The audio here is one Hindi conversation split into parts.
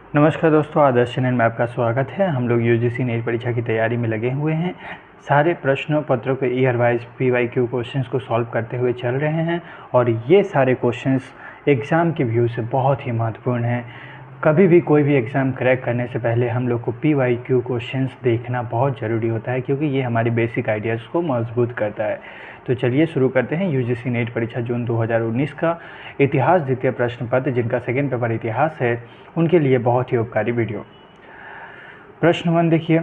नमस्कार दोस्तों, आदर्श चैनल में आपका स्वागत है। हम लोग यूजीसी नेट परीक्षा की तैयारी में लगे हुए हैं। सारे प्रश्नों पत्रों के ईयर वाइज पीवाईक्यू क्वेश्चंस को सॉल्व करते हुए चल रहे हैं और ये सारे क्वेश्चंस एग्ज़ाम के व्यू से बहुत ही महत्वपूर्ण हैं। कभी भी कोई भी एग्ज़ाम क्रैक करने से पहले हम लोग को पीवाईक्यू क्वेश्चंस देखना बहुत ज़रूरी होता है, क्योंकि ये हमारी बेसिक आइडियाज़ को मजबूत करता है। तो चलिए शुरू करते हैं यूजीसी नेट परीक्षा जून 2019 का इतिहास द्वितीय प्रश्न पत्र, जिनका सेकेंड पेपर इतिहास है, उनके लिए बहुत ही उपकारी वीडियो। प्रश्न 1 देखिए,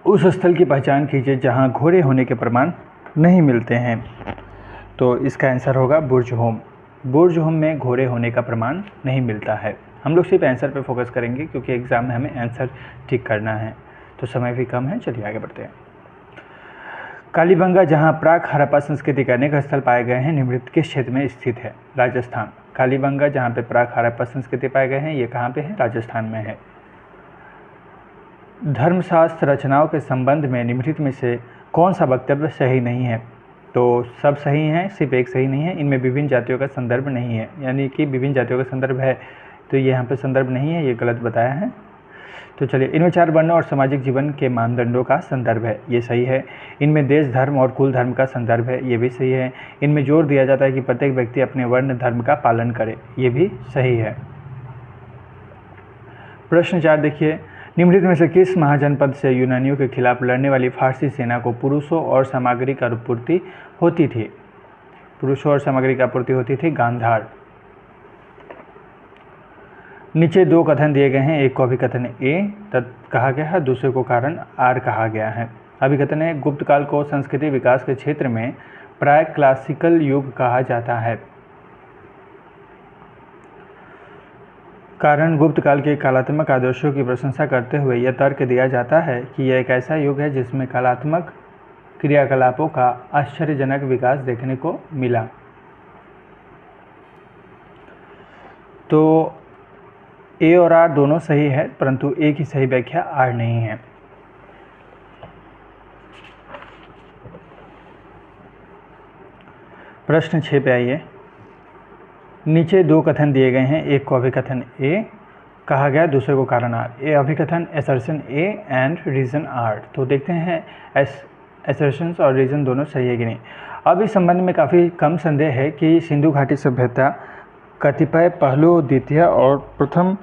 उस स्थल की पहचान कीजिए जहां घोड़े होने के प्रमाण नहीं मिलते हैं। तो इसका आंसर होगा बुर्ज होम। बुर्ज होम में घोड़े होने का प्रमाण नहीं मिलता है। हम लोग सिर्फ आंसर पे फोकस करेंगे क्योंकि एग्ज़ाम में हमें आंसर ठीक करना है, तो समय भी कम है। चलिए आगे बढ़ते हैं। कालीबंगा, जहां प्राक हड़प्पा संस्कृति के अनेक स्थल पाए गए हैं, निम्नलिखित किस क्षेत्र में स्थित है? राजस्थान। कालीबंगा जहां पे प्राक हड़प्पा संस्कृति पाए गए हैं, ये कहाँ पे है? राजस्थान में है। धर्मशास्त्र रचनाओं के संबंध में निम्नलिखित में से कौन सा वक्तव्य सही नहीं है? तो सब सही हैं, सिर्फ एक सही नहीं है। इनमें विभिन्न जातियों का संदर्भ नहीं है, यानी कि विभिन्न जातियों का संदर्भ है, तो ये यहाँ पे संदर्भ नहीं है, ये गलत बताया है। तो चलिए, इनमें 4 वर्णों और सामाजिक जीवन के मानदंडों का संदर्भ है, ये सही है। इनमें देश धर्म और कुल धर्म का संदर्भ है, ये भी सही है। इनमें जोर दिया जाता है कि प्रत्येक व्यक्ति अपने वर्ण धर्म का पालन करे, ये भी सही है। प्रश्न 4 देखिए, निम्नलिखित में से किस महाजनपद से यूनानियों के खिलाफ लड़ने वाली फारसी सेना को पुरुषों और सामग्री की आपूर्ति होती थी? पुरुषों और सामग्री की आपूर्ति होती थी गांधार। नीचे 2 कथन दिए गए हैं, एक को अभिकथन ए कहा गया है, दूसरे को कारण आर कहा गया है। अभिकथन है, गुप्त काल को संस्कृति विकास के क्षेत्र में प्राय क्लासिकल युग कहा जाता है। कारण, गुप्त काल के कलात्मक आदर्शों की प्रशंसा करते हुए यह तर्क दिया जाता है कि यह एक ऐसा युग है जिसमें कलात्मक क्रियाकलापों का आश्चर्यजनक विकास देखने को मिला। तो ए और आर दोनों सही है, परंतु ए की सही व्याख्या आर नहीं है। प्रश्न 6 पे आइए। नीचे 2 कथन दिए गए हैं, एक को अभिकथन ए कहा गया, दूसरे को कारण आर। ए अभिकथन assertion A and reason R. तो देखते हैं असर्शंस और रीजन दोनों सही है कि नहीं। अब इस संबंध में काफ़ी कम संदेह है कि सिंधु घाटी सभ्यता कतिपय पहलुओं द्वितीय और प्रथम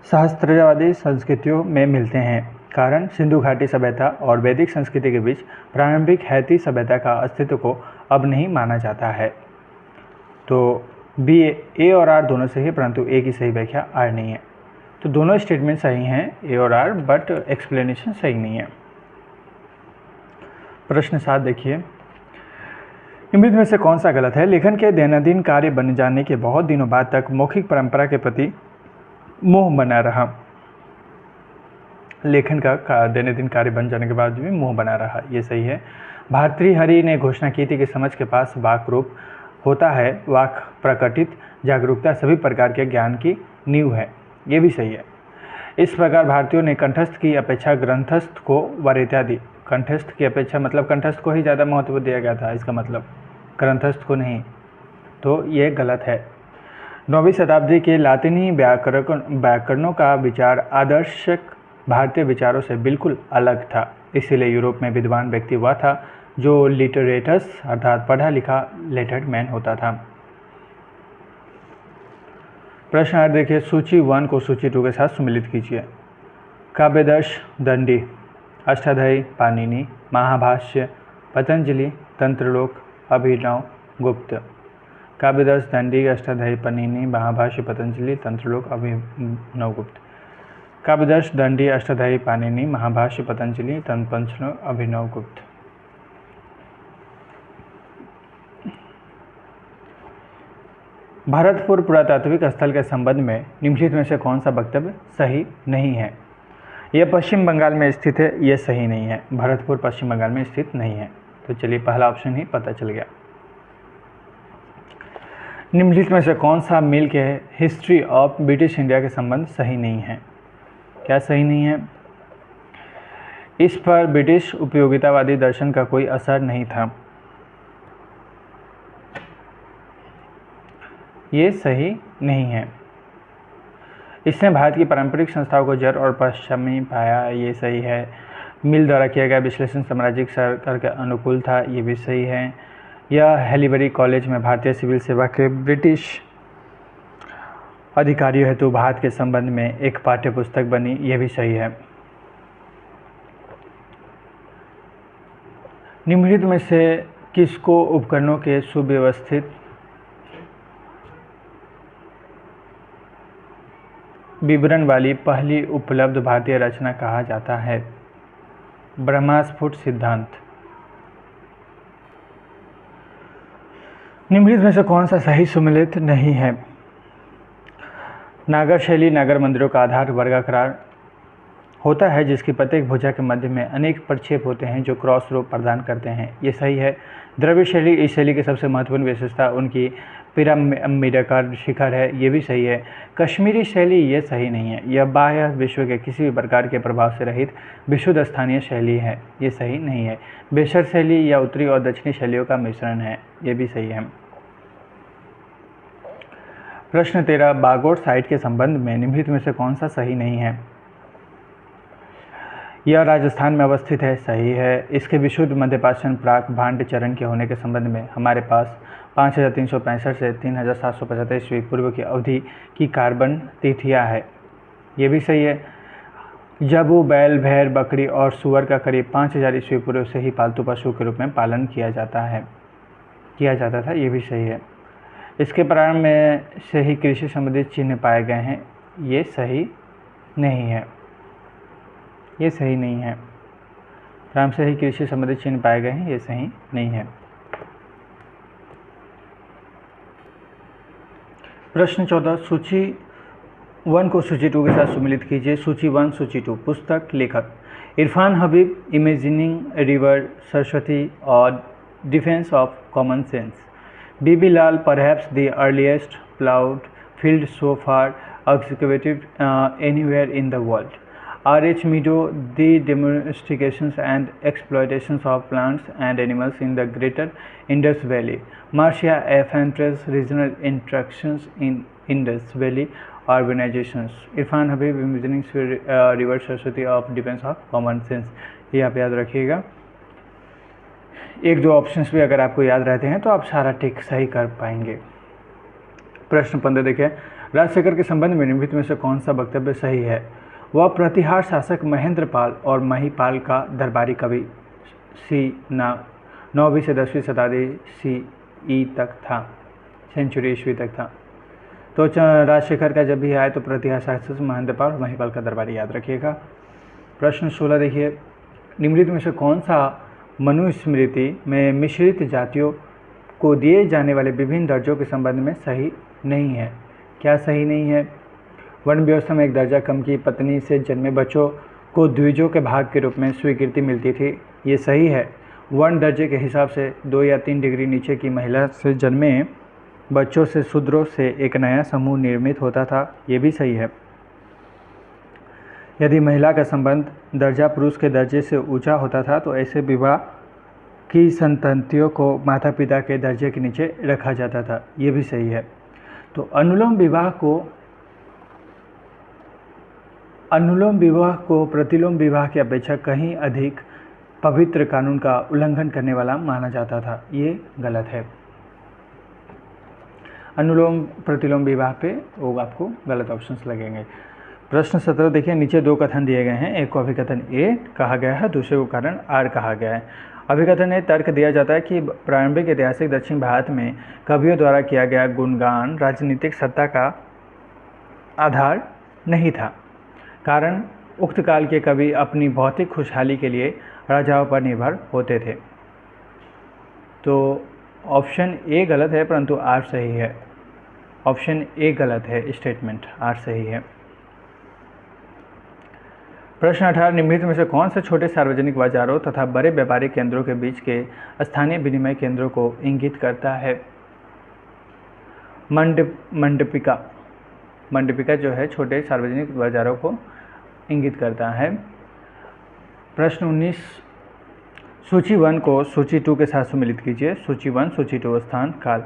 सहस्त्राब्दी संस्कृतियों में मिलते हैं। कारण, सिंधु घाटी सभ्यता और वैदिक संस्कृति के बीच प्रारंभिक हैती सभ्यता का अस्तित्व को अब नहीं माना जाता है। तो बी, ए और आर दोनों सही है, परंतु ए की सही व्याख्या आर नहीं है। तो दोनों स्टेटमेंट सही हैं, ए और आर, बट एक्सप्लेनेशन सही नहीं है। प्रश्न 7 देखिए, निम्नलिखित में से कौन सा गलत है? लेखन के दैनंदिन कार्य बन जाने के बहुत दिनों बाद तक मौखिक परंपरा के प्रति मोह बना रहा। लेखन का दैनंदिन कार्य बन जाने के बाद भी मोह बना रहा, ये सही है। भर्तृहरि ने घोषणा की थी कि समझ के पास वाक रूप होता है, वाक प्रकटित जागरूकता सभी प्रकार के ज्ञान की नींव है, ये भी सही है। इस प्रकार भारतीयों ने कंठस्थ की अपेक्षा ग्रंथस्थ को वरीयता दी। कंठस्थ की अपेक्षा मतलब कंठस्थ को ही ज़्यादा महत्व दिया गया था, इसका मतलब ग्रंथस्थ को नहीं, तो ये गलत है। 9वीं शताब्दी के लातिनी व्याकरणों का विचार आदर्शक भारतीय विचारों से बिल्कुल अलग था, इसीलिए यूरोप में विद्वान व्यक्ति वह था जो लिटरेटस अर्थात पढ़ा लिखा लेटर्ड मैन होता था। प्रश्न 8 देखिए, सूची 1 को सूची 2 के साथ सम्मिलित कीजिए। काव्यदर्श दंडी, अष्टाध्यायी पाणिनि, महाभाष्य पतंजलि, तंत्रलोक अभिनव गुप्त। काव्यदर्श दंडी, अष्टाध्यायी पाणिनि, महाभाष्य पतंजलि, तंत्रलोक अभिनव गुप्त। काव्यदर्श दंडी, अष्टाध्यायी पाणिनि, महाभाष्य पतंजलि, तंत्रलोक अभिनव गुप्त। भरतपुर पुरातात्विक स्थल के संबंध में निम्नलिखित में से कौन सा वक्तव्य सही नहीं है? यह पश्चिम बंगाल में स्थित है, यह सही नहीं है। भरतपुर पश्चिम बंगाल में स्थित नहीं है। तो चलिए, पहला ऑप्शन ही पता चल गया। निम्नलिखित में से कौन सा मिल के हिस्ट्री ऑफ ब्रिटिश इंडिया के संबंध सही नहीं है? क्या सही नहीं है? इस पर ब्रिटिश उपयोगितावादी दर्शन का कोई असर नहीं था, ये सही नहीं है। इसने भारत की पारंपरिक संस्थाओं को जड़ और पश्चिमी पाया, ये सही है। मिल द्वारा किया गया विश्लेषण साम्राज्यिक सरकार के अनुकूल था, ये भी सही है। यह हैलीबरी कॉलेज में भारतीय सिविल सेवा के ब्रिटिश अधिकारियों हेतु भारत के संबंध में एक पाठ्य पुस्तक बनी, ये भी सही है। निम्नलिखित में से किसको उपकरणों के सुव्यवस्थित विवरण वाली पहली उपलब्ध भारतीय रचना कहा जाता है? ब्रह्मस्फुट सिद्धांत। निम्नलिखित में से कौन सा सही सुमेलित नहीं है? नागर शैली नागर मंदिरों का आधार वर्गाकार होता है जिसकी प्रत्येक भुजा के मध्य में अनेक प्रक्षेप होते हैं जो क्रॉस रूप प्रदान करते हैं, ये सही है। द्रविड़ शैली इस शैली की सबसे महत्वपूर्ण विशेषता उनकी पिरामिडाकार शिखर है, ये भी सही है। कश्मीरी शैली ये सही नहीं है, यह बाह्य विश्व के किसी भी प्रकार के प्रभाव से रहित विशुद्ध स्थानीय शैली है, ये सही नहीं है। बेशर शैली या उत्तरी और दक्षिणी शैलियों का मिश्रण है, ये भी सही है। प्रश्न 13, बागोर साइट के संबंध में निम्नलिखित में से कौन सा सही नहीं है? यह राजस्थान में अवस्थित है, सही है। इसके विशुद्ध मध्यप्राचीन प्राक भांड चरण के होने के संबंध में हमारे पास 5365 से 3775 ईस्वी पूर्व की अवधि की कार्बन तिथियां है, ये भी सही है। जबू, बैल, भेड़, बकरी और सुअर का करीब 5000 ईस्वी पूर्व से ही पालतू पशु के रूप में पालन किया जाता था, ये भी सही है। इसके प्रारंभ में से ही कृषि संबंधित चिन्ह पाए गए हैं, ये सही नहीं है, ये सही नहीं है। प्रारंभ से ही कृषि संबंधित चिन्ह पाए गए हैं, ये सही नहीं है। प्रश्न 14, सूची 1 को सूची 2 के साथ सम्मिलित कीजिए। सूची 1 सूची 2। पुस्तक लेखक इरफान हबीब, इमेजिनिंग रिवर सरस्वती और defence of common sense. B B Lal, perhaps the earliest ploughed field so far excavated anywhere in the world. R.H. Meadow, The Domestications and Exploitations of Plants and Animals in the Greater Indus Valley. Marcia F. Hunter's Regional Interactions in Indus Valley Urbanizations. Irfan Habib, imagining river Saraswati of defence of common sense, ये आप याद रखिएगा। एक दो ऑप्शंस भी अगर आपको याद रहते हैं तो आप सारा टिक सही कर पाएंगे। प्रश्न 15 देखिए, राजशेखर के संबंध में निम्नलिखित में से कौन सा वक्तव्य सही है? वह प्रतिहार शासक महेंद्रपाल और महिपाल का दरबारी कवि सी 9वीं से 10वीं शताब्दी CE तक था, सेंचुरी ईस्वी तक था। तो राजशेखर का जब भी आए तो प्रतिहार शासक महेंद्रपाल और महिपाल का दरबारी याद रखिएगा। प्रश्न 16 देखिए, निम्नलिखित में से कौन सा मनुस्मृति में मिश्रित जातियों को दिए जाने वाले विभिन्न दर्जों के संबंध में सही नहीं है? क्या सही नहीं है? वर्ण व्यवस्था में एक दर्जा कम की पत्नी से जन्मे बच्चों को द्विजों के भाग के रूप में स्वीकृति मिलती थी, ये सही है। वर्ण दर्जे के हिसाब से 2 या 3 डिग्री नीचे की महिला से जन्मे बच्चों से शूद्रों से एक नया समूह निर्मित होता था, ये भी सही है। यदि महिला का संबंध दर्जा पुरुष के दर्जे से ऊंचा होता था तो ऐसे विवाह की संततियों को माता पिता के दर्जे के नीचे रखा जाता था, ये भी सही है। तो अनुलोम विवाह को प्रतिलोम विवाह की अपेक्षा कहीं अधिक पवित्र कानून का उल्लंघन करने वाला माना जाता था, ये गलत है। अनुलोम प्रतिलोम विवाह पे वो आपको गलत ऑप्शंस लगेंगे। प्रश्न 17 देखिए, नीचे 2 कथन दिए गए हैं। एक को अभिकथन ए कहा गया है, दूसरे को कारण आर कहा गया है। अभिकथन ए तर्क दिया जाता है कि प्रारंभिक ऐतिहासिक दक्षिण भारत में कवियों द्वारा किया गया गुणगान राजनीतिक सत्ता का आधार नहीं था। कारण उक्त काल के कवि अपनी भौतिक खुशहाली के लिए राजाओं पर निर्भर होते थे। तो ऑप्शन ए गलत है परंतु आर सही है। ऑप्शन ए गलत है, स्टेटमेंट आर सही है। प्रश्न 18, निम्नलिखित में से कौन से छोटे सार्वजनिक बाजारों तथा बड़े व्यापारिक केंद्रों के बीच के स्थानीय विनिमय केंद्रों को इंगित करता है? मंडपिका जो है छोटे सार्वजनिक बाजारों को इंगित करता है। प्रश्न 19, सूची 1 को सूची 2 के साथ सम्मिलित कीजिए। सूची 1 सूची 2 स्थान काल।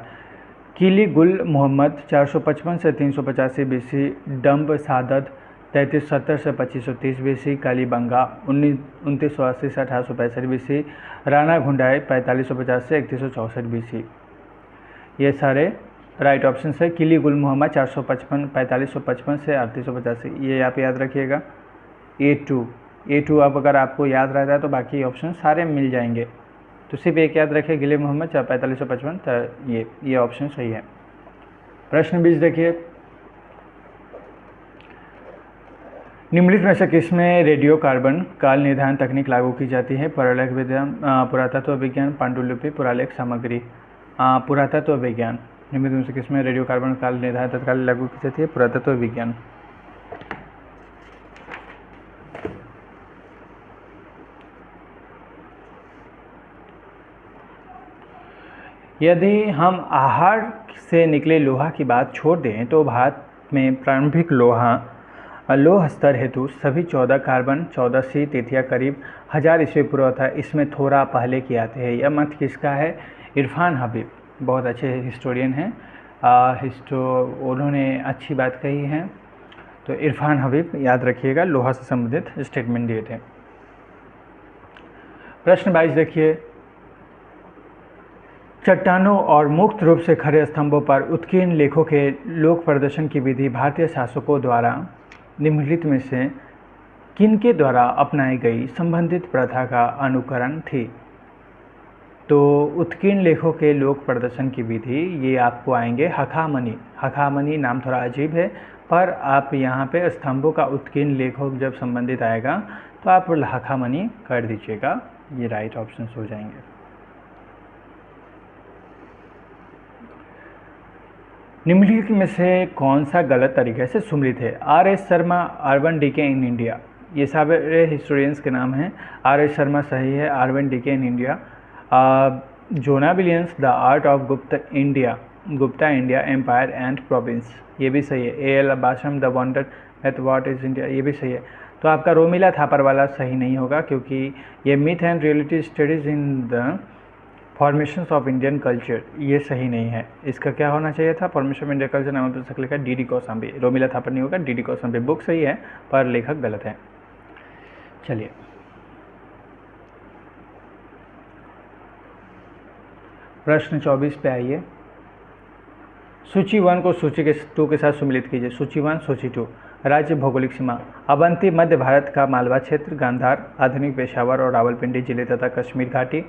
किली गुल मोहम्मद 455 से 385 बीसी, डम्ब सादत 3370 से 2530 बीसी, कालीबंगा 2980 से 1865 बीसी, राणा घुंडाई 4550 से 3164 बीसी। ये सारे राइट ऑप्शन है। किली गुल मोहम्मद 4555 से 3885, ये आप याद रखिएगा। A2 अब अगर आपको याद रहता है तो बाकी ऑप्शन सारे मिल जाएंगे, तो सिर्फ एक याद रखिए, किली मोहम्मद 4555, तो ये ऑप्शन सही है। प्रश्न 20 देखिए, निम्नलिखित में से किसमें रेडियो कार्बन काल निर्धारण तकनीक लागू की जाती है? पुरालेख विज्ञान, पुरातत्व विज्ञान, पांडुलिपि, पुरालेख सामग्री। पुरातत्व विज्ञान। निम्नलिखित में से किसमें रेडियो कार्बन काल निर्धारण तत्काल लागू की जाती है? पुरातत्व विज्ञान। यदि हम आहार से निकले लोहा की बात छोड़ दें तो भारत में प्रारंभिक लोह स्तर हेतु सभी 14 कार्बन 14C तिथियां करीब 1000 ईस्वी पूर्व था। इसमें थोड़ा पहले की आते हैं। यह मत किसका है? इरफान हबीब, बहुत अच्छे हिस्टोरियन हैं, उन्होंने अच्छी बात कही है। तो इरफान हबीब याद रखिएगा, लोहा से संबंधित स्टेटमेंट दिए थे। प्रश्न 22 देखिए, चट्टानों और मुक्त रूप से खड़े स्तंभों पर उत्कीर्ण लेखों के लोक प्रदर्शन की विधि भारतीय शासकों द्वारा निम्नलिखित में से किनके द्वारा अपनाई गई संबंधित प्रथा का अनुकरण थी? तो उत्कीर्ण लेखों के लोक प्रदर्शन की विधि, ये आपको आएंगे हखामनी। हखामनी नाम थोड़ा अजीब है, पर आप यहाँ पे स्तंभों का उत्कीर्ण लेखों जब संबंधित आएगा तो आप हखामनी कर दीजिएगा, ये राइट ऑप्शन हो जाएंगे। निम्नलिखित में से कौन सा गलत तरीके से सुमरित है? R.S. Sharma, urban decay in India, ये सारे हिस्टोरियंस के नाम हैं। R.S. शर्मा सही है, urban decay in India. Joanna Williams, the art of Gupta India empire and provinces, ये भी सही है। A.L. Basham, the wonder at what is India, ये भी सही है। तो आपका रोमिला थापर वाला सही नहीं होगा, क्योंकि ये myth and reality studies in the formations of Indian culture, ये सही नहीं है। इसका क्या होना चाहिए था? फॉर्मेशन ऑफ इंडियन कल्चर नाम पुस्तक लिखा D.D. कौशाम्बी। रोमिला थापर नहीं होगा, D.D. कौशाम्बी। बुक सही है पर लेखक गलत है। चलिए, प्रश्न 24 पे आइए। सूची 1 को सूची के 2 के साथ सम्मिलित कीजिए। सूची 1, सूची 2। राज्य, भौगोलिक सीमा। अवंती मध्य भारत का मालवा क्षेत्र, गांधार आधुनिक पेशावर और रावलपिंडी जिले तथा कश्मीर घाटी।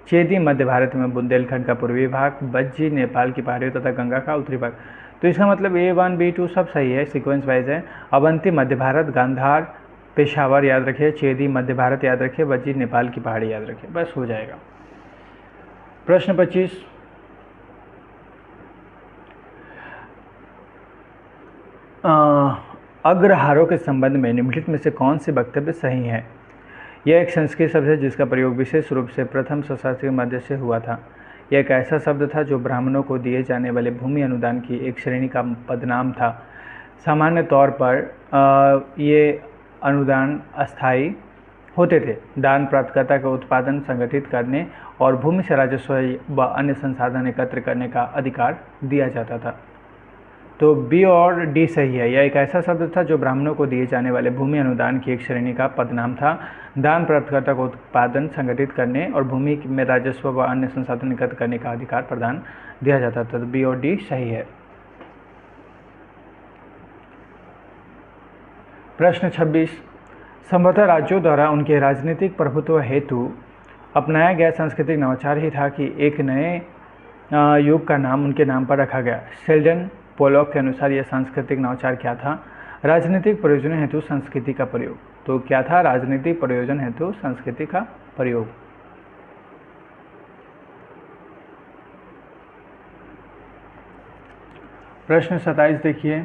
चेदी मध्य भारत में बुंदेलखंड का पूर्वी भाग। बज्जी नेपाल की पहाड़ियों तथा गंगा का उत्तरी भाग। तो इसका मतलब A1, B2 सब सही है, सीक्वेंस वाइज है। अवंती मध्य भारत, गांधार पेशावर याद रखिए, चेदी मध्य भारत याद रखिए, बज्जी नेपाल की पहाड़ी याद रखिए, बस हो जाएगा। प्रश्न 25, अग्रहारों के संबंध में निम्नलिखित में से कौन से वक्तव्य सही है? यह एक संस्कृत शब्द है जिसका प्रयोग विशेष रूप से प्रथम शताब्दी के मध्य से हुआ था। यह एक ऐसा शब्द था जो ब्राह्मणों को दिए जाने वाले भूमि अनुदान की एक श्रेणी का पदनाम था। सामान्य तौर पर ये अनुदान अस्थायी होते थे। दान प्राप्तकर्ता को उत्पादन संगठित करने और भूमि से राजस्व व अन्य संसाधन एकत्र करने का अधिकार दिया जाता था। तो B और D सही है। यह एक ऐसा शब्द था जो ब्राह्मणों को दिए जाने वाले भूमि अनुदान की एक श्रेणी का पदनाम था। दान प्राप्तकर्ता को उत्पादन संगठित करने और भूमि में राजस्व व अन्य संसाधन एकत्र करने का अधिकार प्रदान दिया जाता था। तो B और D सही है। प्रश्न 26, संभवतः राज्यों द्वारा उनके राजनीतिक प्रभुत्व हेतु अपनाया गया सांस्कृतिक नवाचार ही था कि एक नए युग का नाम उनके नाम पर रखा गया। शेल्डन पोलॉक के अनुसार यह सांस्कृतिक नवाचार क्या था? राजनीतिक प्रयोजन हेतु संस्कृति का प्रयोग। तो क्या था? राजनीतिक प्रयोजन हेतु संस्कृति का प्रयोग। प्रश्न 27 देखिए,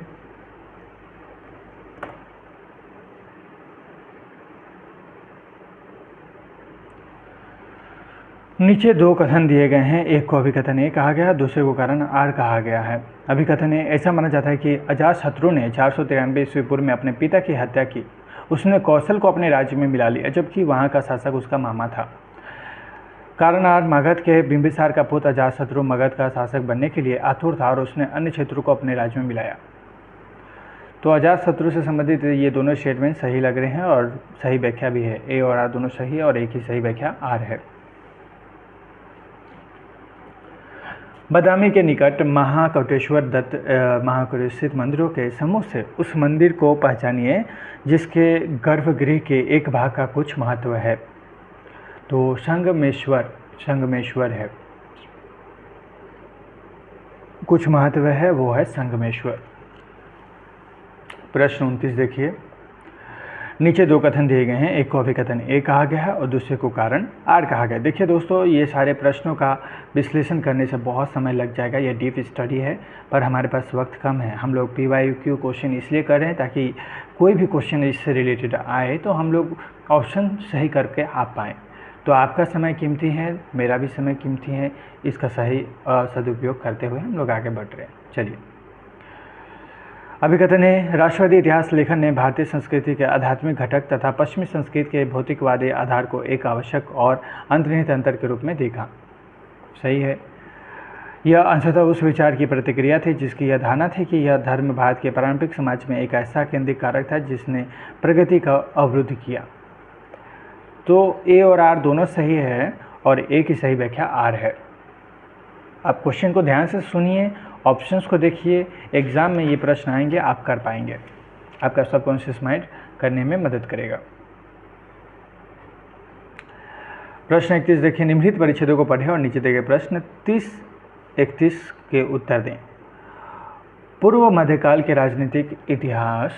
नीचे 2 कथन दिए गए हैं। एक को अभिकथन A कहा गया, दूसरे को कारण R कहा गया है। अभिकथन A, ऐसा माना जाता है कि अजातशत्रु ने 493 ईस्वी पूर्व में अपने पिता की हत्या की। उसने कौशल को अपने राज्य में मिला लिया, जबकि वहाँ का शासक उसका मामा था। कारनार मगध के बिंबिसार का पुत्र अजातशत्रु मगध का शासक बनने के लिए आतुर था और उसने अन्य क्षेत्रों को अपने राज्य में मिलाया। तो अजातशत्रु से संबंधित ये दोनों स्टेटमेंट सही लग रहे हैं और सही व्याख्या भी है। ए और आर दोनों सही है और एक ही सही व्याख्या आर है। बदामी के निकट महाकोटेश्वर दत्त महाकोटेश्वर मंदिरों के समूह से उस मंदिर को पहचानिए जिसके गर्भगृह के एक भाग का कुछ महत्व है। तो संगमेश्वर है, कुछ महत्व है, वो है संगमेश्वर। प्रश्न 29 देखिए, नीचे दो कथन दिए गए हैं, एक को अभिकथन ए कहा गया है और दूसरे को कारण आर कहा गया है। देखिए दोस्तों, ये सारे प्रश्नों का विश्लेषण करने से बहुत समय लग जाएगा, ये डीप स्टडी है, पर हमारे पास वक्त कम है। हम लोग PYQ क्वेश्चन इसलिए कर रहे हैं ताकि कोई भी क्वेश्चन इससे रिलेटेड आए तो हम लोग ऑप्शन सही करके आ पाएँ। तो आपका समय कीमती है, मेरा भी समय कीमती है, इसका सही सदुपयोग करते हुए हम लोग आगे बढ़ रहे हैं। चलिए, अभिकथन है, राष्ट्रवादी इतिहास लेखन ने भारतीय संस्कृति के आध्यात्मिक घटक तथा पश्चिमी संस्कृति के भौतिकवादी आधार को एक आवश्यक और अंतर्निहित अंतर के रूप में देखा। सही है। यह अंशतः उस विचार की प्रतिक्रिया थी जिसकी यह धारणा थी कि यह धर्म भारत के पारंपरिक समाज में एक ऐसा केंद्रित कारक था जिसने प्रगति का अवरुद्ध किया। तो ए और आर दोनों सही है और एक ही सही व्याख्या आर है। आप क्वेश्चन को ध्यान से सुनिए, ऑप्शंस को देखिए, एग्जाम में ये प्रश्न आएंगे, आप कर पाएंगे, आपका सबकॉन्शियस माइंड करने में मदद करेगा। प्रश्न 31 देखिए, निम्नलिखित परिच्छेदों को पढ़ें और नीचे दिए गए प्रश्न 30-31 के उत्तर दें। पूर्व मध्यकाल के राजनीतिक इतिहास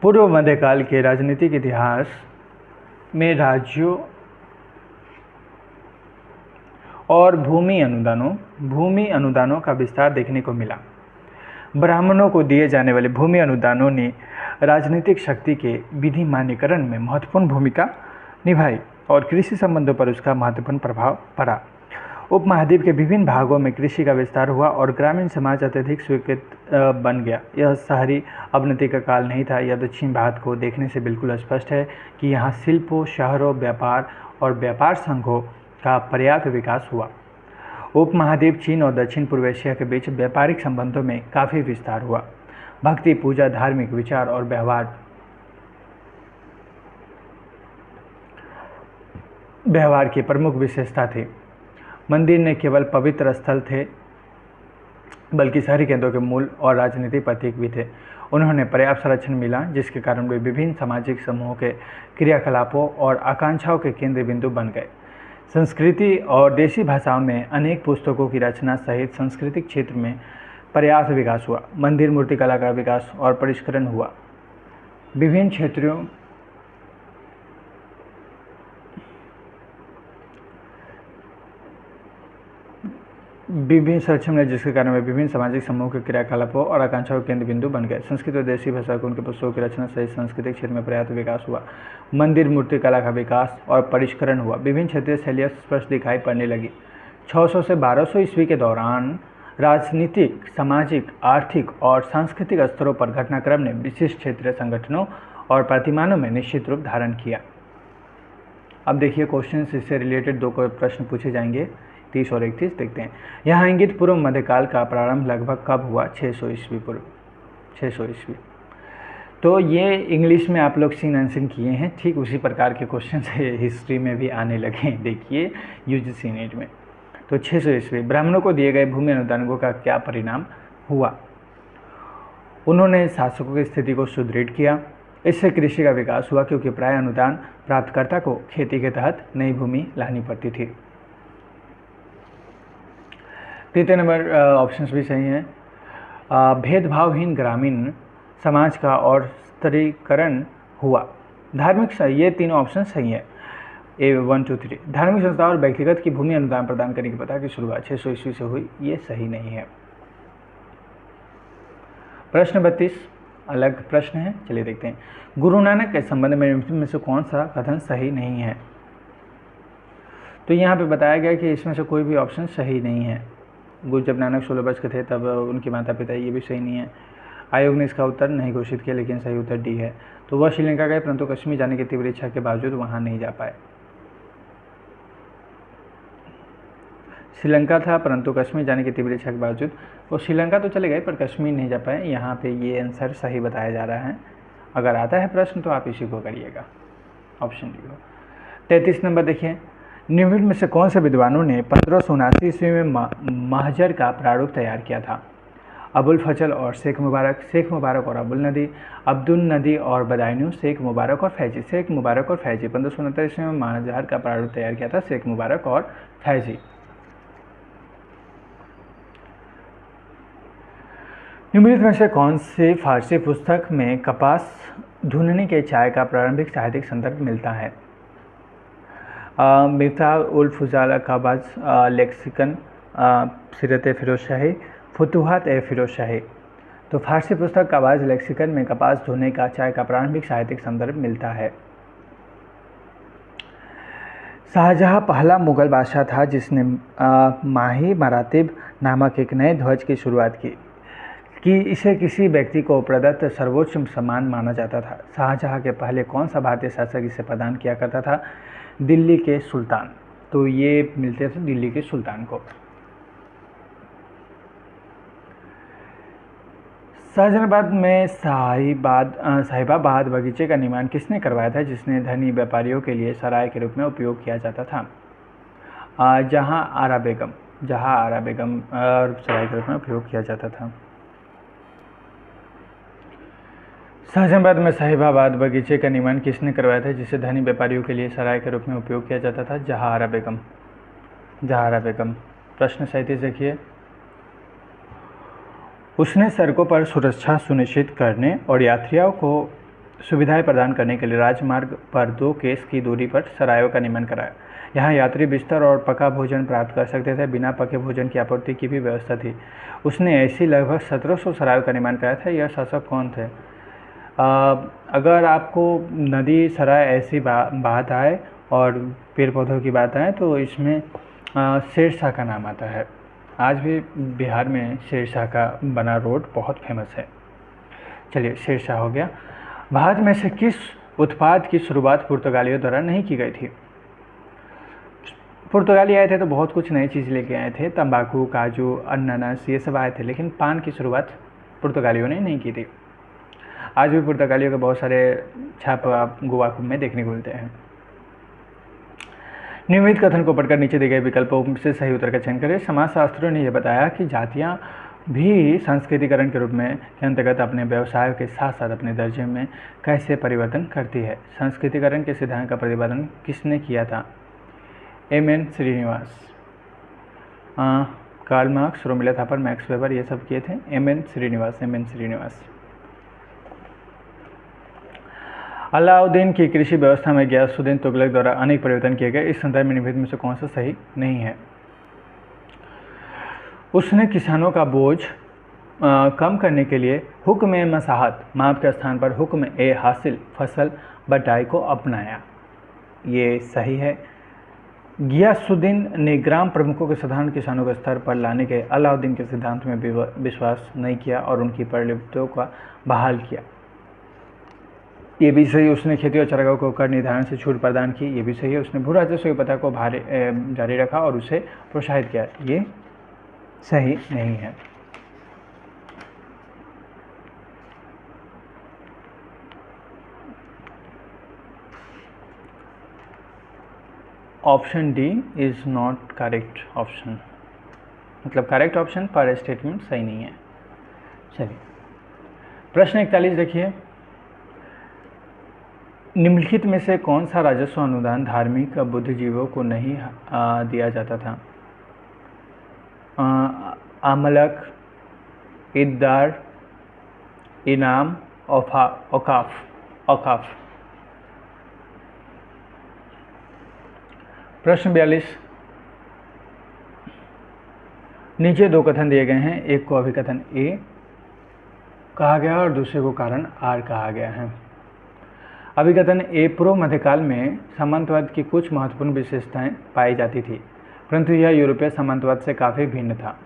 पूर्व मध्यकाल के राजनीतिक इतिहास में राज्यों और भूमि अनुदानों का विस्तार देखने को मिला। ब्राह्मणों को दिए जाने वाले भूमि अनुदानों ने राजनीतिक शक्ति के विधि मान्यकरण में महत्वपूर्ण भूमिका निभाई और कृषि संबंधों पर उसका महत्वपूर्ण प्रभाव पड़ा। उपमहाद्वीप के विभिन्न भागों में कृषि का विस्तार हुआ और ग्रामीण समाज अत्यधिक स्वीकृत बन गया। यह शहरी अवनति का काल नहीं था। यह दक्षिण भारत को देखने से बिल्कुल स्पष्ट है कि यहाँ शिल्पों, शहरों, व्यापार और व्यापार संघों का पर्याप्त विकास हुआ। उपमहाद्वीप चीन और दक्षिण पूर्व एशिया के बीच व्यापारिक संबंधों में काफ़ी विस्तार हुआ। भक्ति, पूजा, धार्मिक विचार और व्यवहार की प्रमुख विशेषता थी। मंदिर न केवल पवित्र स्थल थे बल्कि शहरी केंद्रों के मूल और राजनीतिक प्रतीक भी थे। उन्होंने पर्याप्त संरक्षण मिला जिसके कारण वे विभिन्न सामाजिक समूहों के क्रियाकलापों और आकांक्षाओं के केंद्र बिंदु बन गए। संस्कृति और देशी भाषाओं में अनेक पुस्तकों की रचना सहित सांस्कृतिक क्षेत्र में पर्याप्त विकास हुआ। मंदिर मूर्तिकला का विकास और परिष्करण हुआ। विभिन्न क्षेत्रों संरक्षण में जिसके कारण वे विभिन्न सामाजिक समूहों के क्रियाकलापों और आकांक्षाओं के केंद्र बिंदु बन गए। संस्कृत और देशी भाषा को उनके पुस्तकों की रचना सहित सांस्कृतिक क्षेत्र में पर्याप्त विकास हुआ। मंदिर मूर्तिकला का विकास और परिष्करण हुआ। विभिन्न क्षेत्रीय शैलियाँ स्पष्ट दिखाई पड़ने लगी। 600 से 1200 ईस्वी के दौरान राजनीतिक, सामाजिक, आर्थिक और सांस्कृतिक स्तरों पर घटनाक्रम ने विशिष्ट क्षेत्रीय संगठनों और प्रतिमानों में निश्चित रूप धारण किया। अब देखिए क्वेश्चन इससे रिलेटेड दो प्रश्न पूछे जाएंगे, 30 और 31 देखते हैं। यहाँ इंगित पूर्व मध्यकाल का प्रारंभ लगभग कब हुआ? 600 ईस्वी पूर्व, 600 ईस्वी। तो ये इंग्लिश में आप लोग सीन आंसर किए हैं, ठीक उसी प्रकार के क्वेश्चन से हिस्ट्री में भी आने लगे। देखिए UGC नेट में। तो 600 ईस्वी, ब्राह्मणों को दिए गए भूमि अनुदानों का क्या परिणाम हुआ? उन्होंने शासकों की स्थिति को सुदृढ़ किया। इससे कृषि का विकास हुआ क्योंकि प्राय अनुदान प्राप्तकर्ता को खेती के तहत नई भूमि लानी पड़ती थी। तृतीय नंबर ऑप्शंस भी सही हैं। भेदभावहीन ग्रामीण समाज का और स्तरीकरण हुआ। धार्मिक, ये तीनों ऑप्शन सही है। A1 2 3। धार्मिक संस्थाओं और व्यक्तिगत की भूमि अनुदान प्रदान करने की प्रथा की शुरुआत 600 ईस्वी से हुई, ये सही नहीं है। प्रश्न 32 अलग प्रश्न है, चलिए देखते हैं। गुरु नानक के संबंध में इनमें से कौन सा कथन सही नहीं है? तो यहाँ पे बताया गया कि इसमें से कोई भी ऑप्शन सही नहीं है। गुरु जब नानक 16 वर्ष के थे तब उनके माता पिता, ये भी सही नहीं है। आयोग ने इसका उत्तर नहीं घोषित किया, लेकिन सही उत्तर डी है। तो वह श्रीलंका गए परंतु कश्मीर जाने की तीव्र इच्छा के बावजूद वहाँ नहीं जा पाए। श्रीलंका था परंतु कश्मीर जाने की तीव्र इच्छा के बावजूद वो श्रीलंका तो चले गए पर कश्मीर नहीं जा पाए। यहाँ पे ये आंसर सही बताया जा रहा है। अगर आता है प्रश्न तो आप इसी को करिएगा, ऑप्शन डी को। 33 नंबर देखिए, निम्नलिखित में से कौन से विद्वानों ने 1579 ईस्वी में महजर का प्रारूप तैयार किया था? अबुल फजल और शेख मुबारक और अब्दुल नदी और बदायूं, शेख मुबारक और फैजी। 1569 ईस्वी में महजर का प्रारूप तैयार किया था शेख मुबारक और फैजी। निम्नलिखित में से कौन सी फारसी पुस्तक में कपास धुनने के चाय का प्रारंभिक साहित्यिक संदर्भ मिलता है? मिफ्ताह उल फुजाल काबाज लेक्सिकन, सीरत फिरोज शाही, फुतुहात फिरोज शाही। तो फारसी पुस्तक काबाज लेक्सिकन में कपास धोने का चाय का प्रारंभिक साहित्यिक संदर्भ मिलता है। शाहजहां पहला मुगल बादशाह था जिसने माही मरातिब नामक एक नए ध्वज की शुरुआत की कि इसे किसी व्यक्ति को प्रदत्त सर्वोच्च सम्मान माना जाता था। शाहजहां के पहले कौन सा भारतीय शासक इसे प्रदान किया करता था? दिल्ली के सुल्तान। तो ये मिलते थे दिल्ली के सुल्तान को। शाहजहानाबाद में साहिबाबाद बगीचे का निर्माण किसने करवाया था जिसने धनी व्यापारियों के लिए सराय के रूप में उपयोग किया जाता था? जहां आरा बेगम सराय के रूप में उपयोग किया जाता था। शाहजहानाबाद में साहिबाबाद बगीचे का निर्माण किसने करवाया था जिसे धनी व्यापारियों के लिए सराय के रूप में उपयोग किया जाता था? जहां आरा बेगम। प्रश्न 37 देखिए, उसने सड़कों पर सुरक्षा सुनिश्चित करने और यात्रियों को सुविधाएं प्रदान करने के लिए राजमार्ग पर 2 कोस की दूरी पर सरायों का निर्माण कराया। यहाँ यात्री बिस्तर और पका भोजन प्राप्त कर सकते थे। बिना पके भोजन की आपूर्ति की भी व्यवस्था थी। उसने ऐसी लगभग 1700 सरायों का निर्माण कराया था। यह शासक कौन थे? अगर आपको नदी सराय ऐसी बात आए और पेड़ पौधों की बात आए तो इसमें शेरशाह का नाम आता है। आज भी बिहार में शेरशाह का बना रोड बहुत फेमस है। चलिए, शेरशाह हो गया। भारत में से किस उत्पाद की शुरुआत पुर्तगालियों द्वारा नहीं की गई थी? पुर्तगाली आए थे तो बहुत कुछ नई चीज़ लेके आए थे, तंबाकू, काजू, अनानास, ये सब आए थे, लेकिन पान की शुरुआत पुर्तगालियों ने नहीं की थी। आज भी पुर्तगालियों के बहुत सारे छाप आप गोवा में देखने को मिलते हैं। नियमित कथन को पढ़कर नीचे दिए गए विकल्पों से सही उत्तर का चयन करें। समाजशास्त्रियों ने यह बताया कि जातियां भी सांस्कृतिकरण के रूप में के अंतर्गत अपने व्यवसायों के साथ साथ अपने दर्जे में कैसे परिवर्तन करती है? सांस्कृतिकरण के सिद्धांत का प्रतिपादन किसने किया था? M N. Srinivas, Karl Marx, Romila Thapar, Max Weber, ये सब किए थे एम.एन. श्रीनिवास। अलाउद्दीन की कृषि व्यवस्था में गियासुद्दीन तुगलक द्वारा अनेक परिवर्तन किए गए। इस संदर्भ में निम्नलिखित में से कौन सा सही नहीं है? उसने किसानों का बोझ कम करने के लिए हुक्म मसाहत माप के स्थान पर हुक्म हासिल फसल बटाई को अपनाया। ये सही है। गियासुद्दीन ने ग्राम प्रमुखों के साधारण किसानों के स्तर पर लाने के अलाउद्दीन के सिद्धांत में विश्वास नहीं किया और उनकी परिवर्तनों का बहाल किया। ये भी सही। उसने खेती और चारागाहों को कर निर्धारण से छूट प्रदान की। ये भी सही है। उसने भू राजस्व की प्रथा को जारी रखा और उसे प्रोत्साहित किया। ये सही नहीं है। Option D is not correct option, मतलब करेक्ट ऑप्शन पर स्टेटमेंट सही नहीं है। चलिए, प्रश्न 41 देखिए, निम्नलिखित में से कौन सा राजस्व अनुदान धार्मिक बुद्धिजीवियों को नहीं दिया जाता था? आमलक, इद्दार, इनाम, औकाफ। प्रश्न 42, नीचे 2 कथन दिए गए हैं। एक को अभिकथन ए कहा गया और दूसरे को कारण आर कहा गया है। अभिकथन ए, पूर्व मध्यकाल में सामंतवाद की कुछ महत्वपूर्ण विशेषताएं पाई जाती थी, परंतु यह यूरोपीय सामंतवाद से काफ़ी भिन्न था।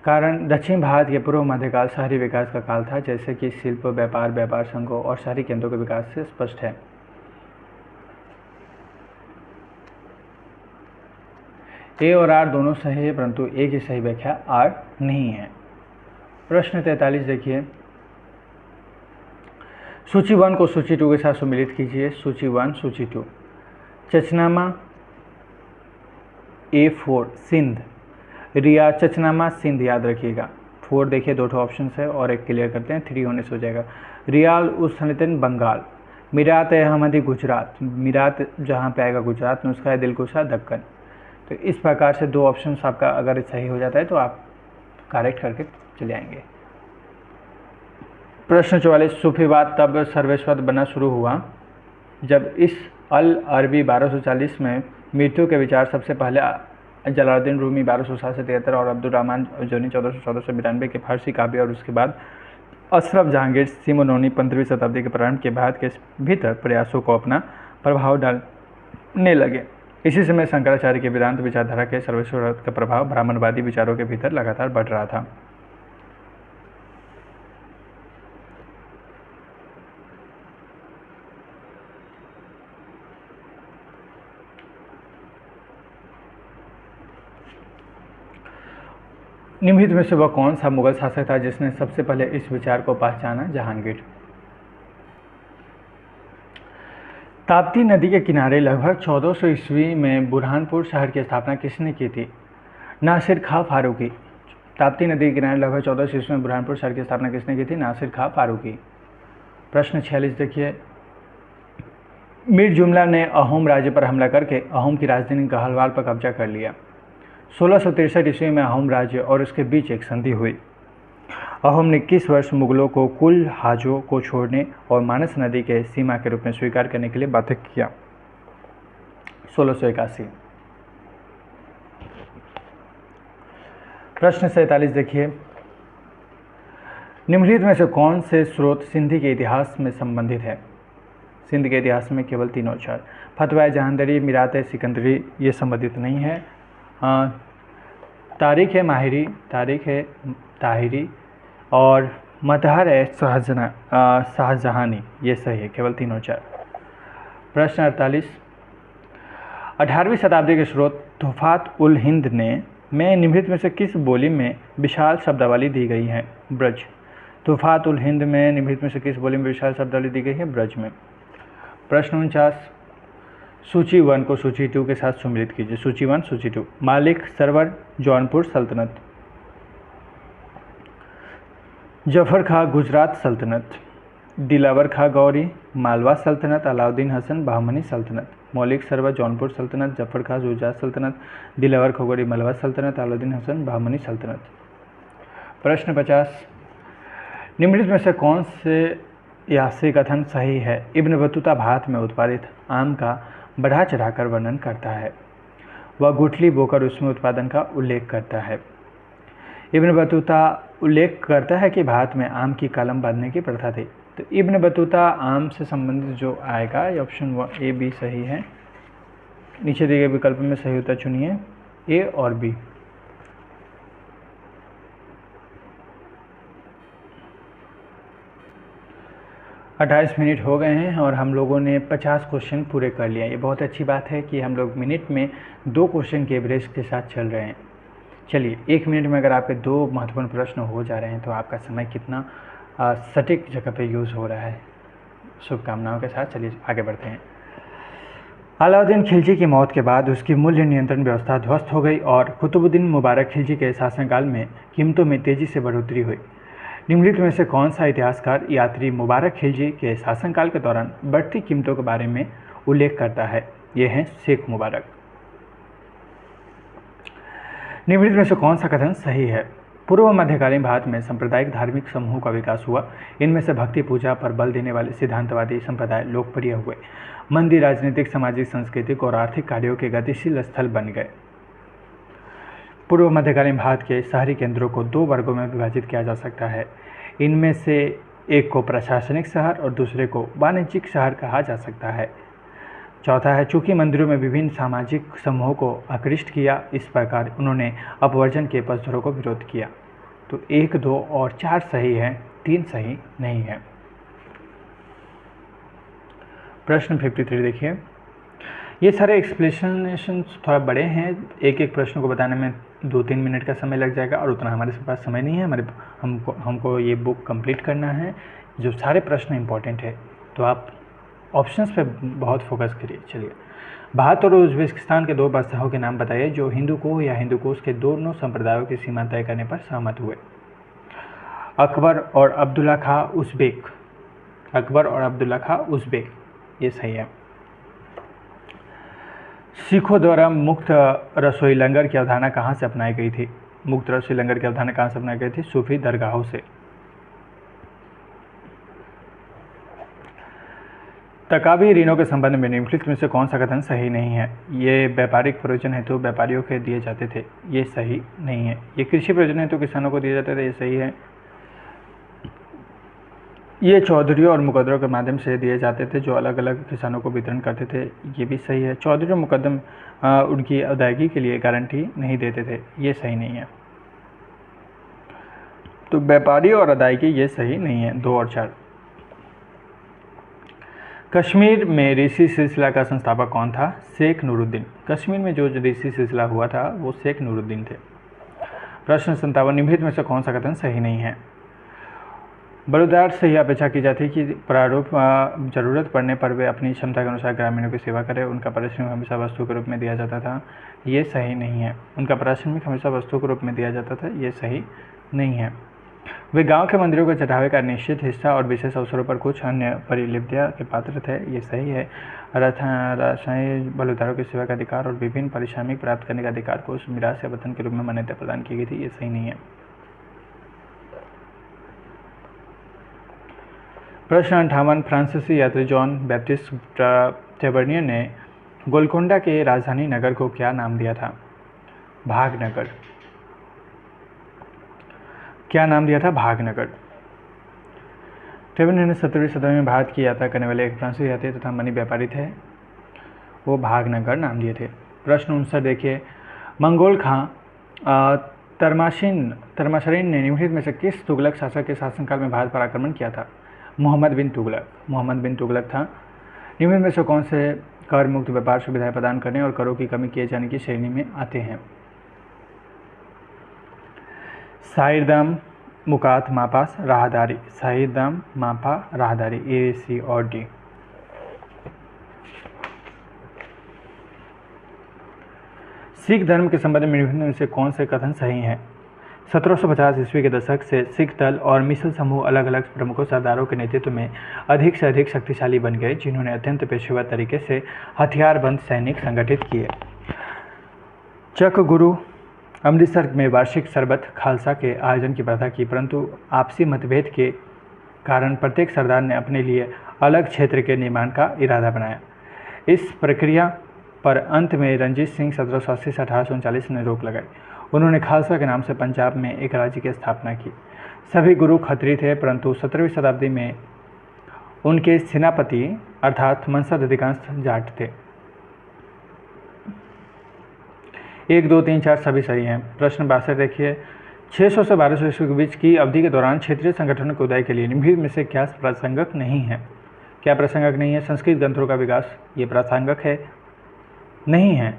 कारण दक्षिण भारत के पूर्व मध्यकाल शहरी विकास का काल था, जैसे कि शिल्प, व्यापार, व्यापार संघों और शहरी केंद्रों के विकास से स्पष्ट है। ए और आर दोनों सही है, परंतु ए की सही व्याख्या आर नहीं है। प्रश्न 43 देखिए, सूची 1 को सूची 2 के साथ सम्मिलित कीजिए। सूची 1, सूची 2। चचनामा A4 सिंध, रिया चचनामा सिंध याद रखिएगा। 4 देखिए, 2 ऑप्शन है और एक क्लियर करते हैं, 3 होने से हो जाएगा। रियाल उस्सनतन बंगाल, मीरात अहमदी गुजरात, मीरात जहाँ पे आएगा गुजरात, नुस्खा दिलकुशा दक्कन। तो इस प्रकार से 2 ऑप्शन आपका अगर सही हो जाता है तो आप करेक्ट करके चले आएंगे। प्रश्न 44, सूफीवाद तब सर्वस्वत बनना शुरू हुआ जब इस अल अरबी 1240 में मृत्यु के विचार सबसे पहले जलालुद्दीन रूमी 1260 से 73 और अब्दुल रहमान जोनी 1414 से 92 के फारसी काव्य, और उसके बाद अशरफ जहांगीर सिमोनोनी 15वीं शताब्दी के प्रारंभ के बाद के भीतर प्रयासों को अपना प्रभाव डालने लगे। इसी समय शंकराचार्य के वेदांत विचारधारा के सर्वस्वत का प्रभाव ब्राह्मणवादी विचारों के भीतर लगातार बढ़ रहा था। निम्नलिखित में से वह कौन सा मुगल शासक था जिसने सबसे पहले इस विचार को पहचाना? जहांगीर। ताप्ती नदी के किनारे लगभग 1400 ईस्वी में बुरहानपुर शहर की स्थापना किसने की थी? नासिर खां फारूकी। ताप्ती नदी के किनारे लगभग 1400 ईस्वी में बुरहानपुर शहर की स्थापना किसने की थी? नासिर खां फारूकी। प्रश्न 46 देखिए, मीर जुमला ने अहोम राज्य पर हमला करके अहोम की राजधानी गहलवाल पर कब्जा कर लिया। 1663 ईस्वी में अहोम राज्य और उसके बीच एक संधि हुई। अहोम ने किस वर्ष मुगलों को कुल हाजों को छोड़ने और मानस नदी के सीमा के रूप में स्वीकार करने के लिए बाध्य किया? 1681। प्रश्न 47 देखिए, निम्नलिखित में से कौन से स्रोत सिंधी के इतिहास में संबंधित है? सिंध के इतिहास में केवल 3 अक्षर, फतवा जहांदरी, मीरात सिकंदरी, ये संबंधित नहीं है। तारीख है माहिरी, तारीख है ताहिरी और मतहर है शाहजहानी, ये सही है, केवल 3 और 4। प्रश्न 48, 18वीं शताब्दी के स्रोत तुफात उल हिंद में निम्नलिखित में से किस बोली में विशाल शब्दावली दी गई है? ब्रज। तुफात उल हिंद में निम्नलिखित में से किस बोली में विशाल शब्दावली दी गई है? ब्रज में। प्रश्न 49, सूची 1 को सूची 2 के साथ सम्मिलित कीजिए। सूची 1, सूची 2। मालिक सरवर जौनपुर सल्तनत, जफर खां गुजरात सल्तनत, दिलावर खां गौरी मालवा सल्तनत, अलाउद्दीन हसन बहमनी सल्तनत। मौलिक सरवर जौनपुर सल्तनत, जफर खां गुजरात सल्तनत, दिलावर खां गौरी मालवा सल्तनत, अलाउद्दीन हसन बहमनी सल्तनत। प्रश्न 50, निम्नलिखित में से कौन से यासी कथन सही है? इब्न बतूता भारत में उत्पादित आम का बढ़ा चढ़ाकर वर्णन करता है। वह गुठली बोकर उसमें उत्पादन का उल्लेख करता है। इब्न बतूता उल्लेख करता है कि भारत में आम की कलम बांधने की प्रथा थी। तो इब्न बतूता आम से संबंधित जो आएगा, ये ऑप्शन ए बी सही है। नीचे दिए गए विकल्प में सही उत्तर चुनिए, ए और बी। अट्ठाईस मिनट हो गए हैं और हम लोगों ने 50 क्वेश्चन पूरे कर लिए। ये बहुत अच्छी बात है कि हम लोग मिनट में 2 क्वेश्चन के एवरेज के साथ चल रहे हैं। चलिए, 1 मिनट में अगर आपके 2 महत्वपूर्ण प्रश्न हो जा रहे हैं तो आपका समय कितना सटीक जगह पे यूज़ हो रहा है। शुभकामनाओं के साथ चलिए आगे बढ़ते हैं। अलाउद्दीन खिलजी की मौत के बाद उसकी मूल्य नियंत्रण व्यवस्था ध्वस्त हो गई और कुतुबुद्दीन मुबारक खिलजी के शासनकाल में कीमतों में तेज़ी से बढ़ोतरी हुई। निम्नलिखित में से कौन सा इतिहासकार यात्री मुबारक खिलजी के शासनकाल के दौरान बढ़ती कीमतों के बारे में उल्लेख करता है? ये हैं शेख मुबारक। निम्नलिखित में से कौन सा कथन सही है? पूर्व मध्यकालीन भारत में सांप्रदायिक धार्मिक समूहों का विकास हुआ। इनमें से भक्ति पूजा पर बल देने वाले सिद्धांतवादी संप्रदाय लोकप्रिय हुए। मंदिर राजनीतिक, सामाजिक, सांस्कृतिक और आर्थिक कार्यों के गतिशील स्थल बन गए। पूर्व मध्यकालीन भारत के शहरी केंद्रों को 2 वर्गों में विभाजित किया जा सकता है। इनमें से एक को प्रशासनिक शहर और दूसरे को वाणिज्यिक शहर कहा जा सकता है। चौथा है, चूंकि मंदिरों में विभिन्न सामाजिक समूहों को आकृष्ट किया, इस प्रकार उन्होंने अपवर्जन के पक्षधरों को विरोध किया। तो 1, 2 और 4 सही है, 3 सही नहीं है। प्रश्न 53 देखिए, ये सारे एक्सप्लेनेशन थोड़ा बड़े हैं, एक एक प्रश्न को बताने में 2-3 मिनट का समय लग जाएगा और उतना हमारे पास समय नहीं है। हमको ये बुक कंप्लीट करना है, जो सारे प्रश्न इंपॉर्टेंट है, तो आप ऑप्शंस पे बहुत फोकस करिए। चलिए, भारत और उज्बेकिस्तान के 2 बादशाहों के नाम बताइए जो हिंदूकुश या हिंदूकुश के दोनों संप्रदायों की सीमा तय करने पर सहमत हुए। अकबर और अब्दुल्ला खां उज़्बेक। अकबर और अब्दुल्ला खां उज़्बेक, ये सही है। सिखों द्वारा मुक्त रसोई लंगर की अवधारणा कहाँ से अपनाई गई थी? मुक्त रसोई लंगर की अवधारणा कहाँ से अपनाई गई थी? सूफी दरगाहों से। तकावी ऋणों के संबंध में निम्नलिखित में से कौन सा कथन सही नहीं है? ये व्यापारिक प्रयोजन हेतु व्यापारियों के दिए जाते थे, ये सही नहीं है। ये कृषि प्रयोजन हेतु किसानों को दिए जाते थे, ये सही है। ये चौधरियों और मुकद्दरों के माध्यम से दिए जाते थे जो अलग अलग किसानों को वितरण करते थे, ये भी सही है। चौधरी और मुकद्दम उनकी अदायगी के लिए गारंटी नहीं देते थे, ये सही नहीं है। तो व्यापारी और अदायगी ये सही नहीं है, 2 और 4। कश्मीर में ऋषि सिलसिला का संस्थापक कौन था? शेख नूरुद्दीन। कश्मीर में जो ऋषि सिलसिला हुआ था वो शेख नूरुद्दीन थे। प्रश्न 57, निम्नलिखित में से कौन सा कथन सही नहीं है? बलुदार से यह अपेक्षा की जाती है कि प्रारूप जरूरत पड़ने पर वे अपनी क्षमता के अनुसार ग्रामीणों की सेवा करें। उनका पारिश्रमिक हमेशा वस्तु के रूप में दिया जाता था, ये सही नहीं है। उनका पारिश्रमिक हमेशा वस्तु के रूप में दिया जाता था, ये सही नहीं है। वे गांव के मंदिरों के चढ़ावे का निश्चित हिस्सा और विशेष अवसरों पर कुछ अन्य परिलिप्तियाँ के पात्र थे, ये सही है। राजशाही बलुदारों की सेवा का अधिकार और विभिन्न पारिश्रमिक प्राप्त करने का अधिकार को उस मिरास या वतन के रूप में मान्यता प्रदान की गई थी, ये सही नहीं है। प्रश्न 58, फ्रांसीसी यात्री जॉन बैप्टिस्ट टेबर्नियर ने गोलकोंडा के राजधानी नगर को क्या नाम दिया था? भागनगर। क्या नाम दिया था? भागनगर। टेबर्नियर ने 17वीं सदी में भारत की यात्रा करने वाले एक फ्रांसीसी यात्री तथा मनी व्यापारी थे, वो भागनगर नाम दिए थे। प्रश्न 59 देखिए, मंगोल खां तरमाशरीन ने निम्नलिखित में से किस तुगलक शासक के शासनकाल में भारत पर आक्रमण किया था? मोहम्मद बिन तुगलक। मोहम्मद बिन तुगलक था। निम्न में से कौन से कर मुक्त व्यापार सुविधाएं प्रदान करने और करों की कमी किए जाने की श्रेणी में आते हैं? साइरदाम, मुकात, मापास, राहदारी। साइरदाम, मापा, राहदारी, ए, सी और डी। सिख धर्म के संबंध में निम्न में से कौन से कथन सही हैं? 1750 ईस्वी के दशक से सिख दल और मिसल समूह अलग अलग प्रमुखों सरदारों के नेतृत्व में अधिक से अधिक शक्तिशाली बन गए, जिन्होंने अत्यंत पेशेवर तरीके से हथियारबंद सैनिक संगठित किए। चक गुरु अमृतसर में वार्षिक शरबत खालसा के आयोजन की प्रथा की, परंतु आपसी मतभेद के कारण प्रत्येक सरदार ने अपने लिए अलग क्षेत्र के निर्माण का इरादा बनाया। इस प्रक्रिया पर अंत में रणजीत सिंह 1780 से 1839 ने रोक लगाई। उन्होंने खालसा के नाम से पंजाब में एक राज्य की स्थापना की। सभी गुरु खत्री थे, परंतु 17वीं शताब्दी में उनके सेनापति अर्थात मनसद अधिकांश जाट थे। 1, 2, 3, 4 सभी सही हैं। प्रश्न 62 देखिए, 600 से 1200 ईस्वी के बीच की अवधि के दौरान क्षेत्रीय संगठनों के उदय के लिए निम्नलिखित में से क्या प्रासंगिक नहीं है? क्या प्रासंगिक नहीं है? संस्कृत ग्रंथों का विकास, ये प्रासंगिक है नहीं है।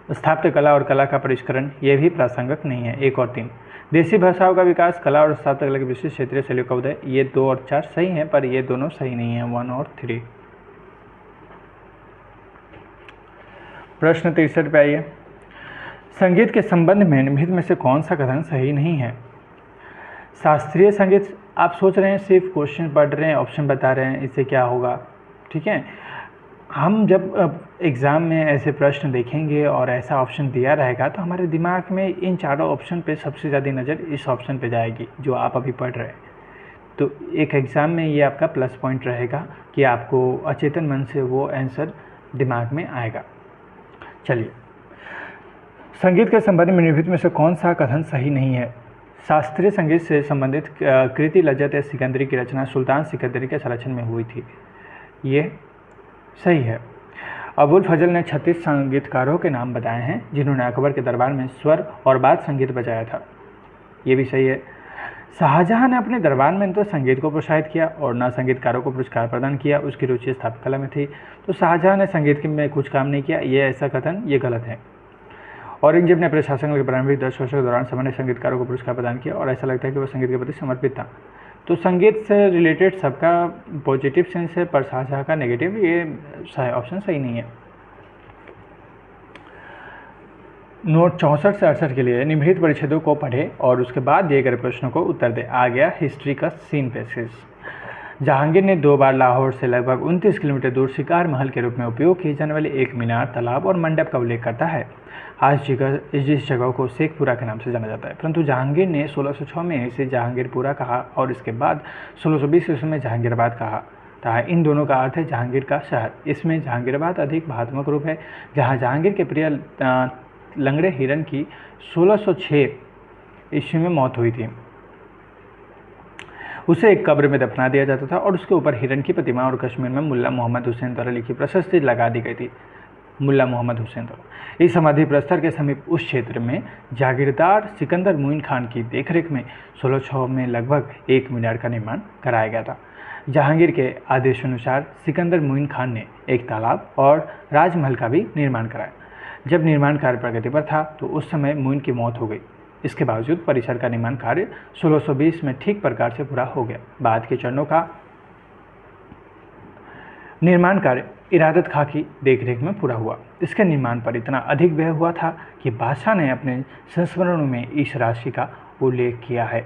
स्थापत्य कला और कला का परिष्करण, ये भी प्रासंगिक नहीं है, 1 और 3। देसी भाषाओं का विकास, कला और स्थापत्य कला के विशिष्ट क्षेत्रीय शैलियों का उदय, ये 2 और 4 सही हैं, पर ये दोनों सही नहीं है, 1 और 3। प्रश्न 63 पे आइए, संगीत के संबंध में निम्नलिखित में से कौन सा कथन सही नहीं है? शास्त्रीय संगीत, आप सोच रहे हैं सिर्फ क्वेश्चन पढ़ रहे हैं, ऑप्शन बता रहे हैं, इससे क्या होगा? ठीक है, हम जब एग्ज़ाम में ऐसे प्रश्न देखेंगे और ऐसा ऑप्शन दिया रहेगा तो हमारे दिमाग में इन चारों ऑप्शन पे सबसे ज़्यादा नज़र इस ऑप्शन पे जाएगी जो आप अभी पढ़ रहे हैं। तो एक एग्ज़ाम में ये आपका प्लस पॉइंट रहेगा कि आपको अचेतन मन से वो आंसर दिमाग में आएगा। चलिए, संगीत के संबंध में निम्नलिखित में से कौन सा कथन सही नहीं है? शास्त्रीय संगीत से संबंधित कृति लज्जत या सिकंदरी की रचना सुल्तान सिकंदरी के संरक्षण में हुई थी, ये सही है। अबुल फजल ने 36 संगीतकारों के नाम बताए हैं जिन्होंने अकबर के दरबार में स्वर और वाद्य संगीत बजाया था, ये भी सही है। शाहजहां ने अपने दरबार में न तो संगीत को प्रोत्साहित किया और न संगीतकारों को पुरस्कार प्रदान किया। उसकी रुचि स्थापत्य कला में थी। तो शाहजहां ने संगीत में कुछ काम नहीं किया, ये ऐसा कथन ये गलत है। औरंगजेब ने अपने शासन के प्रारंभिक 10 वर्षों के दौरान सामान्य संगीतकारों को पुरस्कार प्रदान किया और ऐसा लगता है कि वह संगीत के प्रति समर्पित था। तो संगीत से रिलेटेड सबका पॉजिटिव सेंस है, पर शाहजहां का नेगेटिव, ये ऑप्शन सही नहीं है। नोट 64 से 68 के लिए निम्नलिखित परिच्छेदों को पढ़े और उसके बाद दिए गए प्रश्नों को उत्तर दे। आ गया हिस्ट्री का सीन पैसेज। जहांगीर ने 2 बार लाहौर से लगभग 29 किलोमीटर दूर शिकार महल के रूप में उपयोग किए जाने वाले एक मीनार, तालाब और मंडप का उल्लेख करता है। आज इस जगह को शेखपुरा के नाम से जाना जाता है, परंतु जहांगीर ने 1606 में इसे जहांगीरपुरा कहा और इसके बाद 1620 ईस्वी में जहांगीराबाद कहा था। इन दोनों का अर्थ है जहांगीर का शहर। इसमें जहांगीराबाद अधिक भावात्मक रूप है। जहाँ जहांगीर के प्रिय लंगड़े हिरन की 1606 ईस्वी में मौत हुई थी, उसे एक कब्र में दफना दिया जाता था और उसके ऊपर हिरन की प्रतिमा और कश्मीर में मुल्ला मोहम्मद हुसैन द्वारा लिखी प्रशस्ति लगा दी गई थी। मुल्ला मोहम्मद हुसैन द्वारा इस समाधि प्रस्तर के समीप उस क्षेत्र में जागीरदार सिकंदर मुइन खान की देखरेख में 1606 में लगभग एक मीनार का निर्माण कराया गया था। जहांगीर के आदेशानुसार सिकंदर मुइन खान ने एक तालाब और राजमहल का भी निर्माण कराया। जब निर्माण कार्य प्रगति पर था तो उस समय मुइन की मौत हो गई। इसके बावजूद परिसर का निर्माण कार्य 1620 में ठीक प्रकार से पूरा हो गया। बाद के चरणों का निर्माण कार्य इरादत खां की देखरेख में पूरा हुआ। इसके निर्माण पर इतना अधिक व्यय हुआ था कि बादशाह ने अपने संस्मरणों में इस राशि का उल्लेख किया है।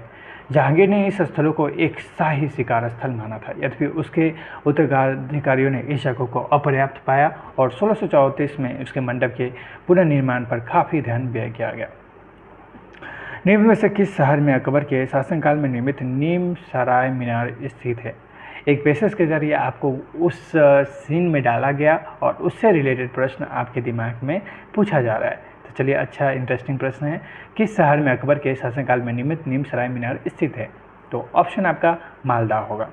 जहांगीर ने इस स्थलों को एक शाही शिकार स्थल माना था, यद्यपि उसके उत्तराधिकारियों ने इस जगह को अपर्याप्त पाया और 1634 में उसके मंडप के पुनर्निर्माण पर काफ़ी ध्यान व्यय किया गया। निम्न में से किस शहर में अकबर के शासनकाल में निर्मित नीम सराय मीनार स्थित है? एक पैसेज के जरिए आपको उस सीन में डाला गया और उससे रिलेटेड प्रश्न आपके दिमाग में पूछा जा रहा है। तो चलिए, अच्छा इंटरेस्टिंग प्रश्न है, किस शहर में अकबर के शासनकाल में निर्मित नीम सराय मीनार स्थित है? तो ऑप्शन आपका मालदा होगा।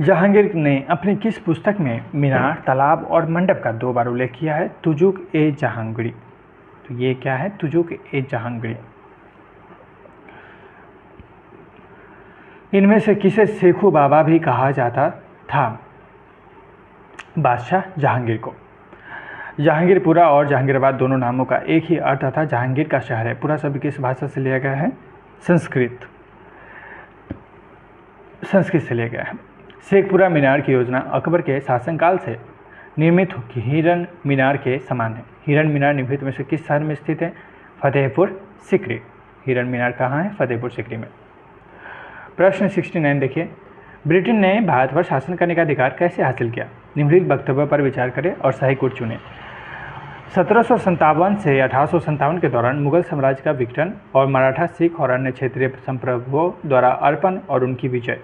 जहांगीर ने अपनी किस पुस्तक में मीनार, तालाब और मंडप का 2 बार उल्लेख किया है? तुजुक ए जहांगीरी। तो ये क्या है? तुजुक ए जहांगीरी। इनमें से किसे शेखू बाबा भी कहा जाता था? बादशाह जहांगीर को। जहांगीरपुरा और जहांगीराबाद दोनों नामों का एक ही अर्थ था, जहांगीर का शहर है। पूरा शब्द किस भाषा से लिया गया है? संस्कृत से लिया गया है। शेखपुरा मीनार की योजना अकबर के शासनकाल से निर्मित हिरन मीनार के समान है। हिरन मीनार निम्नलिखित में से किस शहर में स्थित है? फतेहपुर सिकरी। हिरन मीनार कहाँ है? फतेहपुर सिकरी में। प्रश्न 69 देखिए, ब्रिटेन ने भारत पर शासन करने का अधिकार कैसे हासिल किया? निम्नलिखित वक्तव्य पर विचार करें और सही कोट चुनें। 1757 से 1857 के दौरान मुगल साम्राज्य का विघटन और मराठा, सिख और अन्य क्षेत्रीय संप्रभुओं द्वारा अर्पण और उनकी विजय,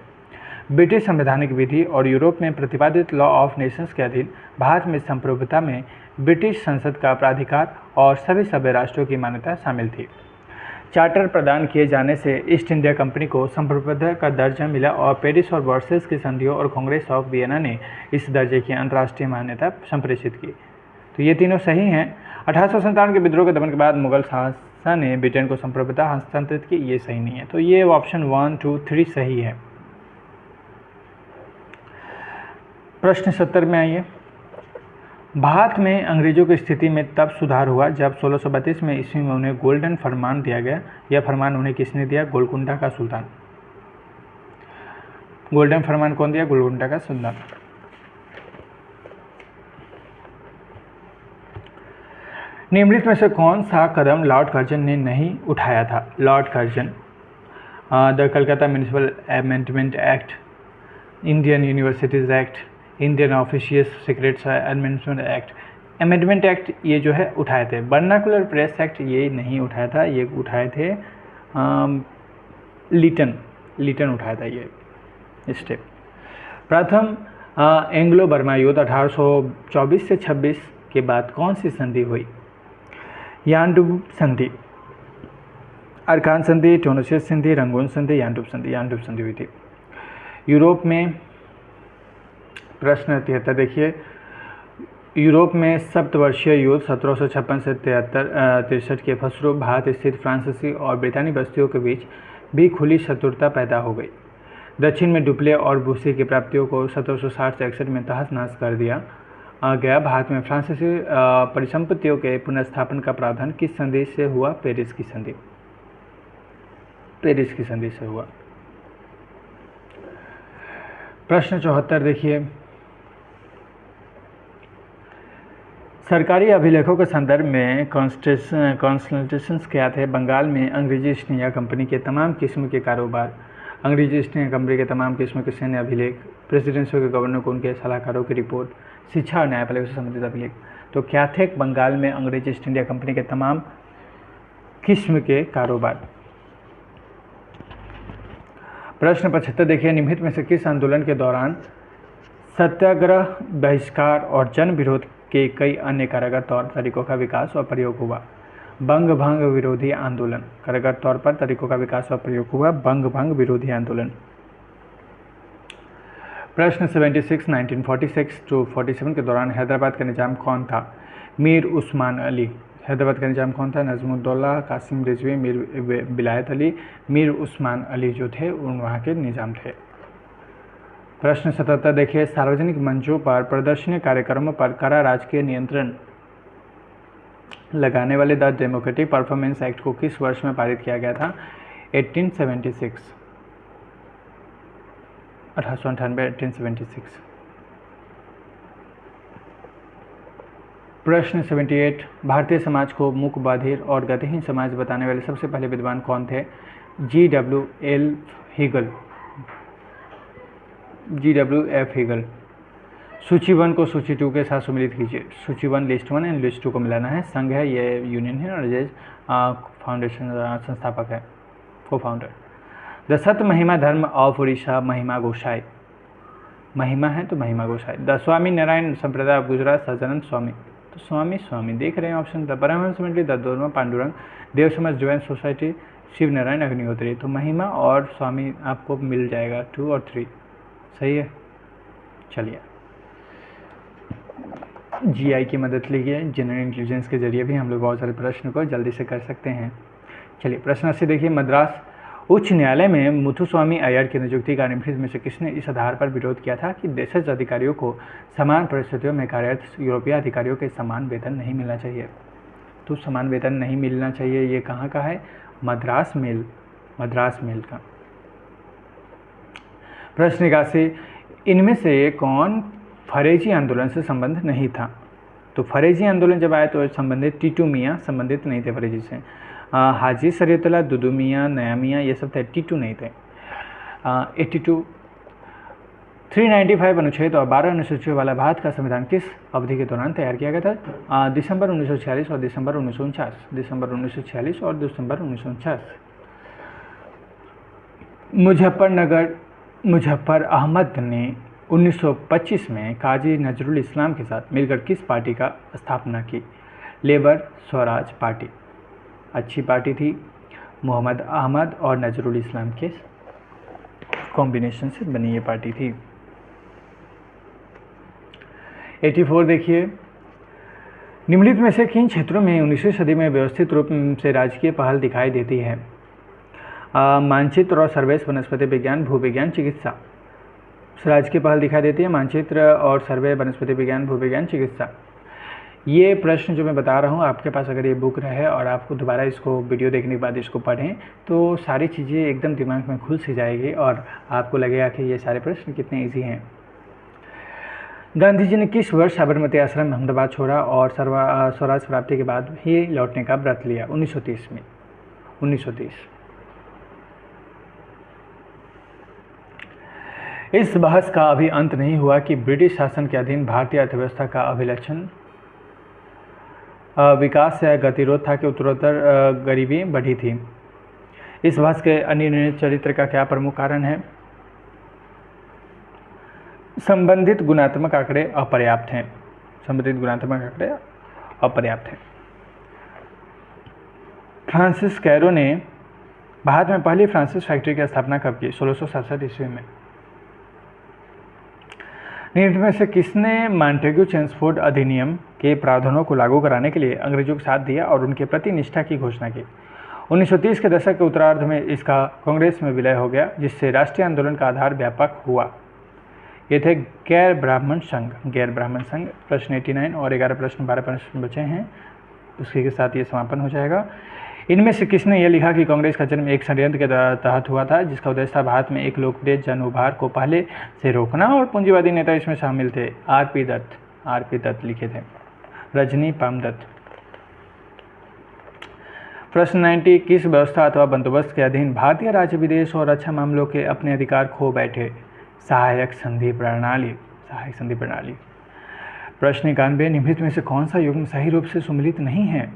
ब्रिटिश संवैधानिक विधि और यूरोप में प्रतिपादित लॉ ऑफ नेशंस के अधीन भारत में संप्रभुता में ब्रिटिश संसद का प्राधिकार और सभी सभ्य राष्ट्रों की मान्यता शामिल थी। चार्टर प्रदान किए जाने से ईस्ट इंडिया कंपनी को संप्रभुता का दर्जा मिला और पेरिस और वर्सेल्स की संधियों और कांग्रेस ऑफ वियना ने इस दर्जे की अंतर्राष्ट्रीय मान्यता संप्रेषित की। तो ये तीनों सही हैं। 1857 के विद्रोह के दमन के बाद मुगल शासन ने ब्रिटेन को संप्रभुता हस्तांतरित की, ये सही नहीं है। तो ये ऑप्शन 1, 2, 3 सही है। प्रश्न 70 में आइए, भारत में अंग्रेजों की स्थिति में तब सुधार हुआ जब 1632 में ईस्वी में उन्हें गोल्डन फरमान दिया गया। यह फरमान उन्हें किसने दिया? गोलकुंडा का सुल्तान। गोल्डन फरमान कौन दिया? गोलकुंडा का सुल्तान। निम्नलिखित में से कौन सा कदम लॉर्ड कर्जन ने नहीं उठाया था? Lord Curzon the Calcutta municipal amendment act, Indian universities act, Indian officious secrets amendment act, ये जो है उठाए थे। वर्नाकुलर प्रेस एक्ट ये नहीं उठाया था, ये उठाए थे लीटन उठाया था ये स्टेप। प्रथम एंग्लो बर्मा युद्ध 1824 से 26 के बाद कौन सी संधि हुई? यानडुब संधि, अरकान संधि, टोनोसियस संधि, रंगून संधि, यानडुब संधि हुई थी यूरोप में। प्रश्न 73 देखिए, यूरोप में सप्तवर्षीय युद्ध 1756 से 63 के फसलों भारत स्थित फ्रांसीसी और ब्रितानी बस्तियों के बीच भी खुली शत्रुता पैदा हो गई। दक्षिण में डुप्ले और भूसी की प्राप्तियों को 1760 से 61 में तहस नहस कर दिया गया। भारत में फ्रांसीसी परिसंपत्तियों के पुनर्स्थापन का प्रावधान किस संधि से हुआ? पेरिस की संधि। पेरिस की संधि से हुआ। प्रश्न 74 देखिए, सरकारी अभिलेखों के संदर्भ में कॉन्स्टिट्यूशंस क्या थे? बंगाल में अंग्रेजी ईस्ट इंडिया कंपनी के तमाम किस्म के कारोबार, अंग्रेजी ईस्ट इंडिया कंपनी के तमाम किस्म के सैन्य अभिलेख, प्रेसिडेंसियों के गवर्नर को उनके सलाहकारों की रिपोर्ट, शिक्षा और न्यायपालिका से संबंधित अभिलेख। तो क्या थे बंगाल में अंग्रेजी ईस्ट इंडिया कंपनी के तमाम किस्म के कारोबार। प्रश्न 75 देखिए, निम्नलिखित में से किस आंदोलन के दौरान सत्याग्रह, बहिष्कार और जन विरोध के कई अन्य कारगर तौर तरीकों का विकास और प्रयोग हुआ? बंग भंग विरोधी आंदोलन। कारगर तौर पर तरीकों का विकास और प्रयोग हुआ बंग भंग विरोधी आंदोलन। प्रश्न 76, 1946 to 47 के दौरान हैदराबाद का निजाम कौन था? मीर उस्मान अली। हैदराबाद का निजाम कौन था? नजमुद्दौला, कासिम रिजवी, मीर विलायत अली। मीर उस्मान अली जो थे उन वहाँ के निजाम थे। प्रश्न 77 देखिए, सार्वजनिक मंचों पर प्रदर्शनी कार्यक्रमों पर कड़ा राजकीय नियंत्रण लगाने वाले द डेमोक्रेटिक परफॉर्मेंस एक्ट को किस वर्ष में पारित किया गया था? 1896। 1896। प्रश्न 78, भारतीय समाज को मूक, बधिर और गतिहीन समाज बताने वाले सबसे पहले विद्वान कौन थे? G.W.F. हीगल। सूची 1 को सूची 2 के साथ सम्मिलित कीजिए। सूची 1 लिस्ट 1 एंड लिस्ट 2 को मिलाना है। संघ है, ये यूनियन है, और ये फाउंडेशन संस्थापक है, को फाउंडर। द सत महिमा धर्म ऑफ उड़ीसा, महिमा गोसाई। महिमा है तो महिमा गोसाई। द स्वामी नारायण संप्रदाय ऑफ गुजरात, सजानंद स्वामी। तो स्वामी देख रहे हैं ऑप्शन। द परमहंस मंडली, द दोनों पांडुरंग, देव समाज ज्वाइन सोसाइटी, शिव नारायण अग्निहोत्री। तो महिमा और स्वामी आपको मिल जाएगा 2 और 3, सही है। चलिए, GI की मदद लीजिए, जनरल इंटेलिजेंस के जरिए भी हम लोग बहुत सारे प्रश्न को जल्दी से कर सकते हैं। चलिए, प्रश्न 80 देखिए, मद्रास उच्च न्यायालय में मुथुस्वामी अय्यर की नियुक्ति का निम्नलिखित में से किसने इस आधार पर विरोध किया था कि देशज अधिकारियों को समान परिस्थितियों में कार्यरत यूरोपीय अधिकारियों के समान वेतन नहीं मिलना चाहिए? तो समान वेतन नहीं मिलना चाहिए, ये कहाँ का है? मद्रास मेल का। प्रश्न 81, इनमें से कौन फरेजी आंदोलन से संबंध नहीं था? तो फरेजी आंदोलन जब आया तो संबंधित टीटू मियाँ संबंधित नहीं थे फरेजी से। हाजी शरीयतुल्लाह, दुदू मियाँ, नया मियाँ, ये सब थे, टीटू नहीं थे। 82, 395 अनुच्छेद और 12 अनुसूचियों वाला भारत का संविधान किस अवधि के दौरान तैयार किया गया था? दिसंबर 1946 और दिसंबर 1949। दिसंबर 1946 और दिसंबर 1949। मुजफ्फर अहमद ने 1925 में काजी नजरुल इस्लाम के साथ मिलकर किस पार्टी का स्थापना की? Labour Swaraj party. अच्छी पार्टी थी। मोहम्मद अहमद और नजरुल इस्लाम के कॉम्बिनेशन से बनी ये पार्टी थी। 84 देखिए, निम्नलिखित में से किन क्षेत्रों में 19वीं सदी में व्यवस्थित रूप से राजकीय पहल दिखाई देती है? मानचित्र और सर्वेश, वनस्पति विज्ञान, भूविज्ञान, चिकित्सा। राजकीय पहल दिखाई देती है मानचित्र और सर्वे, वनस्पति विज्ञान, भूविज्ञान, चिकित्सा। ये प्रश्न जो मैं बता रहा हूँ, आपके पास अगर ये बुक रहे और आपको दोबारा इसको वीडियो देखने के बाद इसको पढ़ें तो सारी चीज़ें एकदम दिमाग में खुल सी जाएगी और आपको लगेगा कि ये सारे प्रश्न कितने ईजी हैं। गांधी जी ने किस वर्ष साबरमती आश्रम अहमदाबाद छोड़ा और स्वराज प्राप्ति के बाद ही लौटने का व्रत लिया? 1930 में। 1930। इस बहस का अभी अंत नहीं हुआ कि ब्रिटिश शासन के अधीन भारतीय अर्थव्यवस्था का अभिलक्षण विकास या गतिरोध था कि उत्तरोत्तर गरीबी बढ़ी थी। इस बहस के अनिर्णित चरित्र का क्या प्रमुख कारण है? संबंधित गुणात्मक आंकड़े अपर्याप्त हैं। संबंधित गुणात्मक आंकड़े अपर्याप्त हैं। फ्रांसिस कैरो ने भारत में पहली फ्रांसिस फैक्ट्री की स्थापना कब की? 1667 ईस्वी में। निम्न में से किसने मॉन्टेग्यू चेम्सफोर्ड अधिनियम के प्रावधानों को लागू कराने के लिए अंग्रेजों का साथ दिया और उनके प्रति निष्ठा की घोषणा की? 1930 के दशक के उत्तरार्ध में इसका कांग्रेस में विलय हो गया, जिससे राष्ट्रीय आंदोलन का आधार व्यापक हुआ। ये थे गैर ब्राह्मण संघ। प्रश्न 89 और 11 प्रश्न 12 प्रश्न बचे हैं, उसी के साथ ये समापन हो जाएगा। इनमें से किसने यह लिखा कि कांग्रेस का जन्म एक षड्यंत्र के तहत हुआ था, जिसका उद्देश्य था भारत में एक लोकप्रिय जन उभार को पहले से रोकना, और पूंजीवादी नेता इसमें शामिल थे? आर.पी. दत्त लिखे थे। रजनी पामदत्त। प्रश्न 90, किस व्यवस्था अथवा बंदोबस्त के अधीन भारतीय राज्य विदेश और रक्षा मामलों के अपने अधिकार खो बैठे? सहायक संधि प्रणाली। प्रश्न 91, निम्नलिखित में से कौन सा युग्म सही रूप से सुमिलित नहीं है?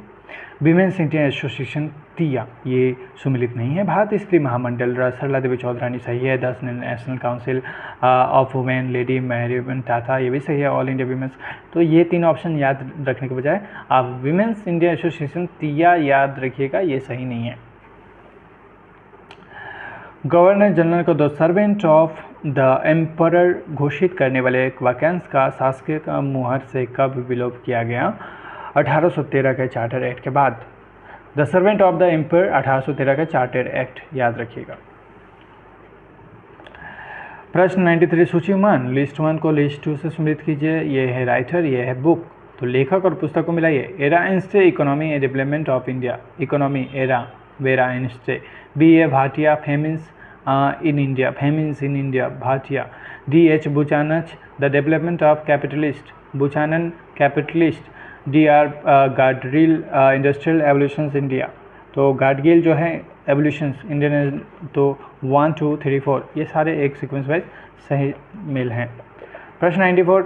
विमेंस इंडिया एसोसिएशन तिया, ये सुमिलित नहीं है। भारत स्त्री महामंडल, सरला देवी चौधरानी सही है। 10 national council of women, lady मैरीवन टाटा, ये भी सही है। ऑल इंडिया विमेंस, तो ये 3 ऑप्शन याद रखने के बजाय आप विमेंस इंडिया एसोसिएशन तिया याद रखिएगा, ये सही नहीं है। गवर्नर जनरल को the servant of the emperor घोषित करने वाले वाक्यांश का शासकीय मुहर से कब विलोप किया गया? 1813 के चार्टर एक्ट के बाद। The servant of the emperor 1813 का चार्टर एक्ट याद रखिएगा। प्रश्न 93, सूची 1 लिस्ट 1 को लिस्ट 2 से सुमिलित कीजिए। ये है राइटर, ये है बुक, तो लेखक और पुस्तक को मिलाइए। Vera Anstey economy and development of India, economy Vera Vera Anstey. B.A. Bhatia, famines in India, Bhatia. D.H. Buchanan, the development of capitalist, Buchanan capitalist. D.R. Gadgil, industrial evolutions India, तो गाडगिल जो है एवोल्यूशंस इंडियन, तो 1 2 3 4 ये सारे एक सीक्वेंस वाइज सही मेल हैं। प्रश्न 94,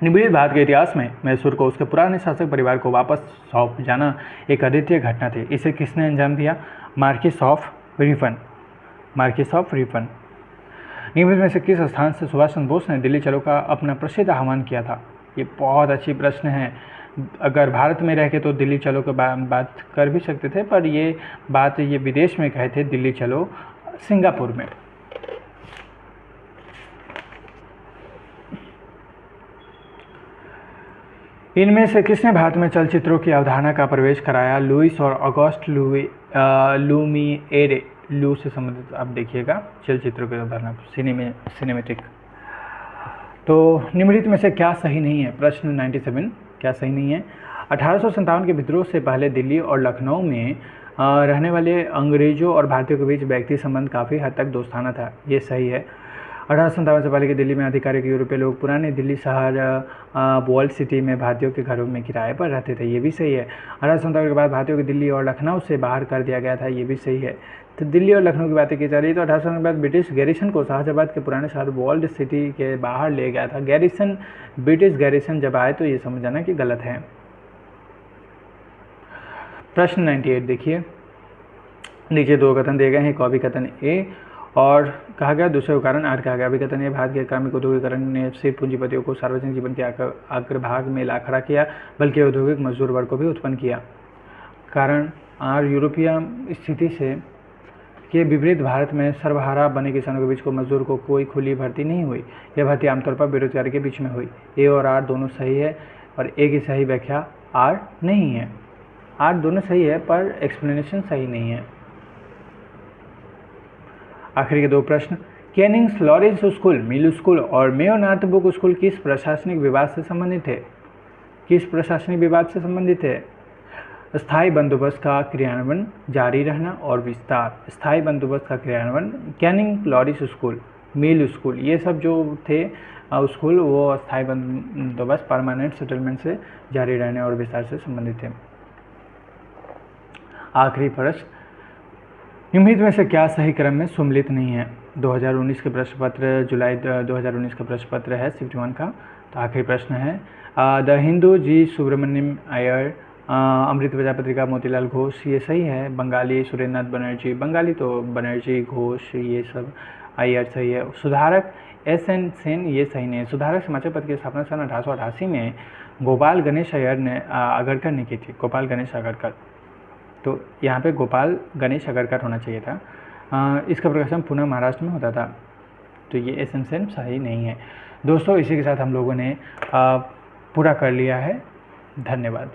निम्नलिखित भारत के इतिहास में मैसूर को उसके पुराने शासक परिवार को वापस सौंप जाना एक अद्वितीय घटना थी। इसे किसने अंजाम दिया? Marxist of Ripon. निम्नलिखित में से किस स्थान से सुभाष चंद्र बोस ने दिल्ली चलो का अपना प्रसिद्ध आह्वान किया था? ये बहुत अच्छी प्रश्न है। अगर भारत में रह के तो दिल्ली चलो के बात कर भी सकते थे, पर ये बात ये विदेश में कहे थे, दिल्ली चलो, सिंगापुर में। इनमें से किसने भारत में चलचित्रों की अवधारणा का प्रवेश कराया? लुइस और ऑगस्ट लुमिएरे। लू से संबंधित आप देखिएगा, चलचित्रों की अवधारणा, सिनेमेटिक। तो निम्नलिखित में से क्या सही नहीं है? प्रश्न 97, क्या सही नहीं है? 1857 के विद्रोह से पहले दिल्ली और लखनऊ में रहने वाले अंग्रेजों और भारतीयों के बीच व्यक्ति संबंध काफ़ी हद तक दोस्ताना था, ये सही है। 1857 से पहले की दिल्ली में आधिकारिक यूरोपीय लोग पुराने दिल्ली शहर वॉल सिटी में भारतीयों के घरों में किराए पर रहते थे, ये भी सही है। 1857 के बाद भारतीयों को दिल्ली और लखनऊ से बाहर कर दिया गया था, ये भी सही है। तो दिल्ली और लखनऊ की बातें की जा रही है, तो 1857 के बाद ब्रिटिश गैरिसन को शाहजहाबाद के पुराने शहर वॉल्ड सिटी के बाहर ले गया था। ब्रिटिश गैरिसन जब आए तो ये समझ जाना कि गलत है। प्रश्न 98 देखिए, नीचे 2 कथन दिए गए हैं, एक अभिकथन ए और कहा गया, दूसरे को कारण आर कहा गया। अभिकथन ए, भारत के कार्मिक उद्योगीकरण ने सिर्फ पूंजीपतियों को सार्वजनिक जीवन के अग्रभाग में ला खड़ा किया, बल्कि औद्योगिक मजदूर वर्ग को भी उत्पन्न किया। कारण आर, यूरोपीय स्थिति से के विपरीत भारत में सर्वहारा बने किसानों के बीच को मजदूर को कोई खुली भर्ती नहीं हुई। यह भर्ती आमतौर पर बेरोजगारी के बीच में हुई। ए और आर दोनों सही है, और ए की सही व्याख्या आर नहीं है। आर दोनों सही है, पर एक्सप्लेनेशन सही नहीं है। आखिरी के 2 प्रश्न, कैनिंग्स लॉरेंस स्कूल, मिल स्कूल और मेयो नॉर्थब्रुक स्कूल किस प्रशासनिक विभाग से संबंधित है? स्थायी बंदोबस्त का क्रियान्वयन, जारी रहना और विस्तार। स्थायी बंदोबस्त का क्रियान्वयन, कैनिंग लॉरेंस स्कूल, मिल स्कूल, ये सब जो थे स्कूल, वो स्थायी बंदोबस्त, परमानेंट सेटलमेंट से जारी रहने और विस्तार से संबंधित थे। आखिरी प्रश्न, निम्नलिखित में से क्या सही क्रम में सम्मिलित नहीं है? 2019 के प्रश्न पत्र, जुलाई 2019 का प्रश्न पत्र है शिफ्ट 1 का। तो आखिरी प्रश्न है, द हिंदू जी सुब्रमण्यम अय्यर, अमृत प्रजापति का मोतीलाल घोष, ये सही है। बंगाली सुरेंद्रनाथ बनर्जी, बंगाली तो बनर्जी, घोष, ये सब, अय्यर सही है। सुधारक SN सेन, ये सही नहीं है। सुधारक समाचार पत्र की स्थापना सन 1888 में गोपाल गणेश अय्यर ने अगरकर ने की थी, गोपाल गणेश अगरकर। तो यहाँ पे गोपाल गणेश अगरकर होना चाहिए था। इसका प्रकाशन पुणे महाराष्ट्र में होता था। तो ये एसेम्पशन सही नहीं है। दोस्तों इसी के साथ हम लोगों ने पूरा कर लिया है। धन्यवाद।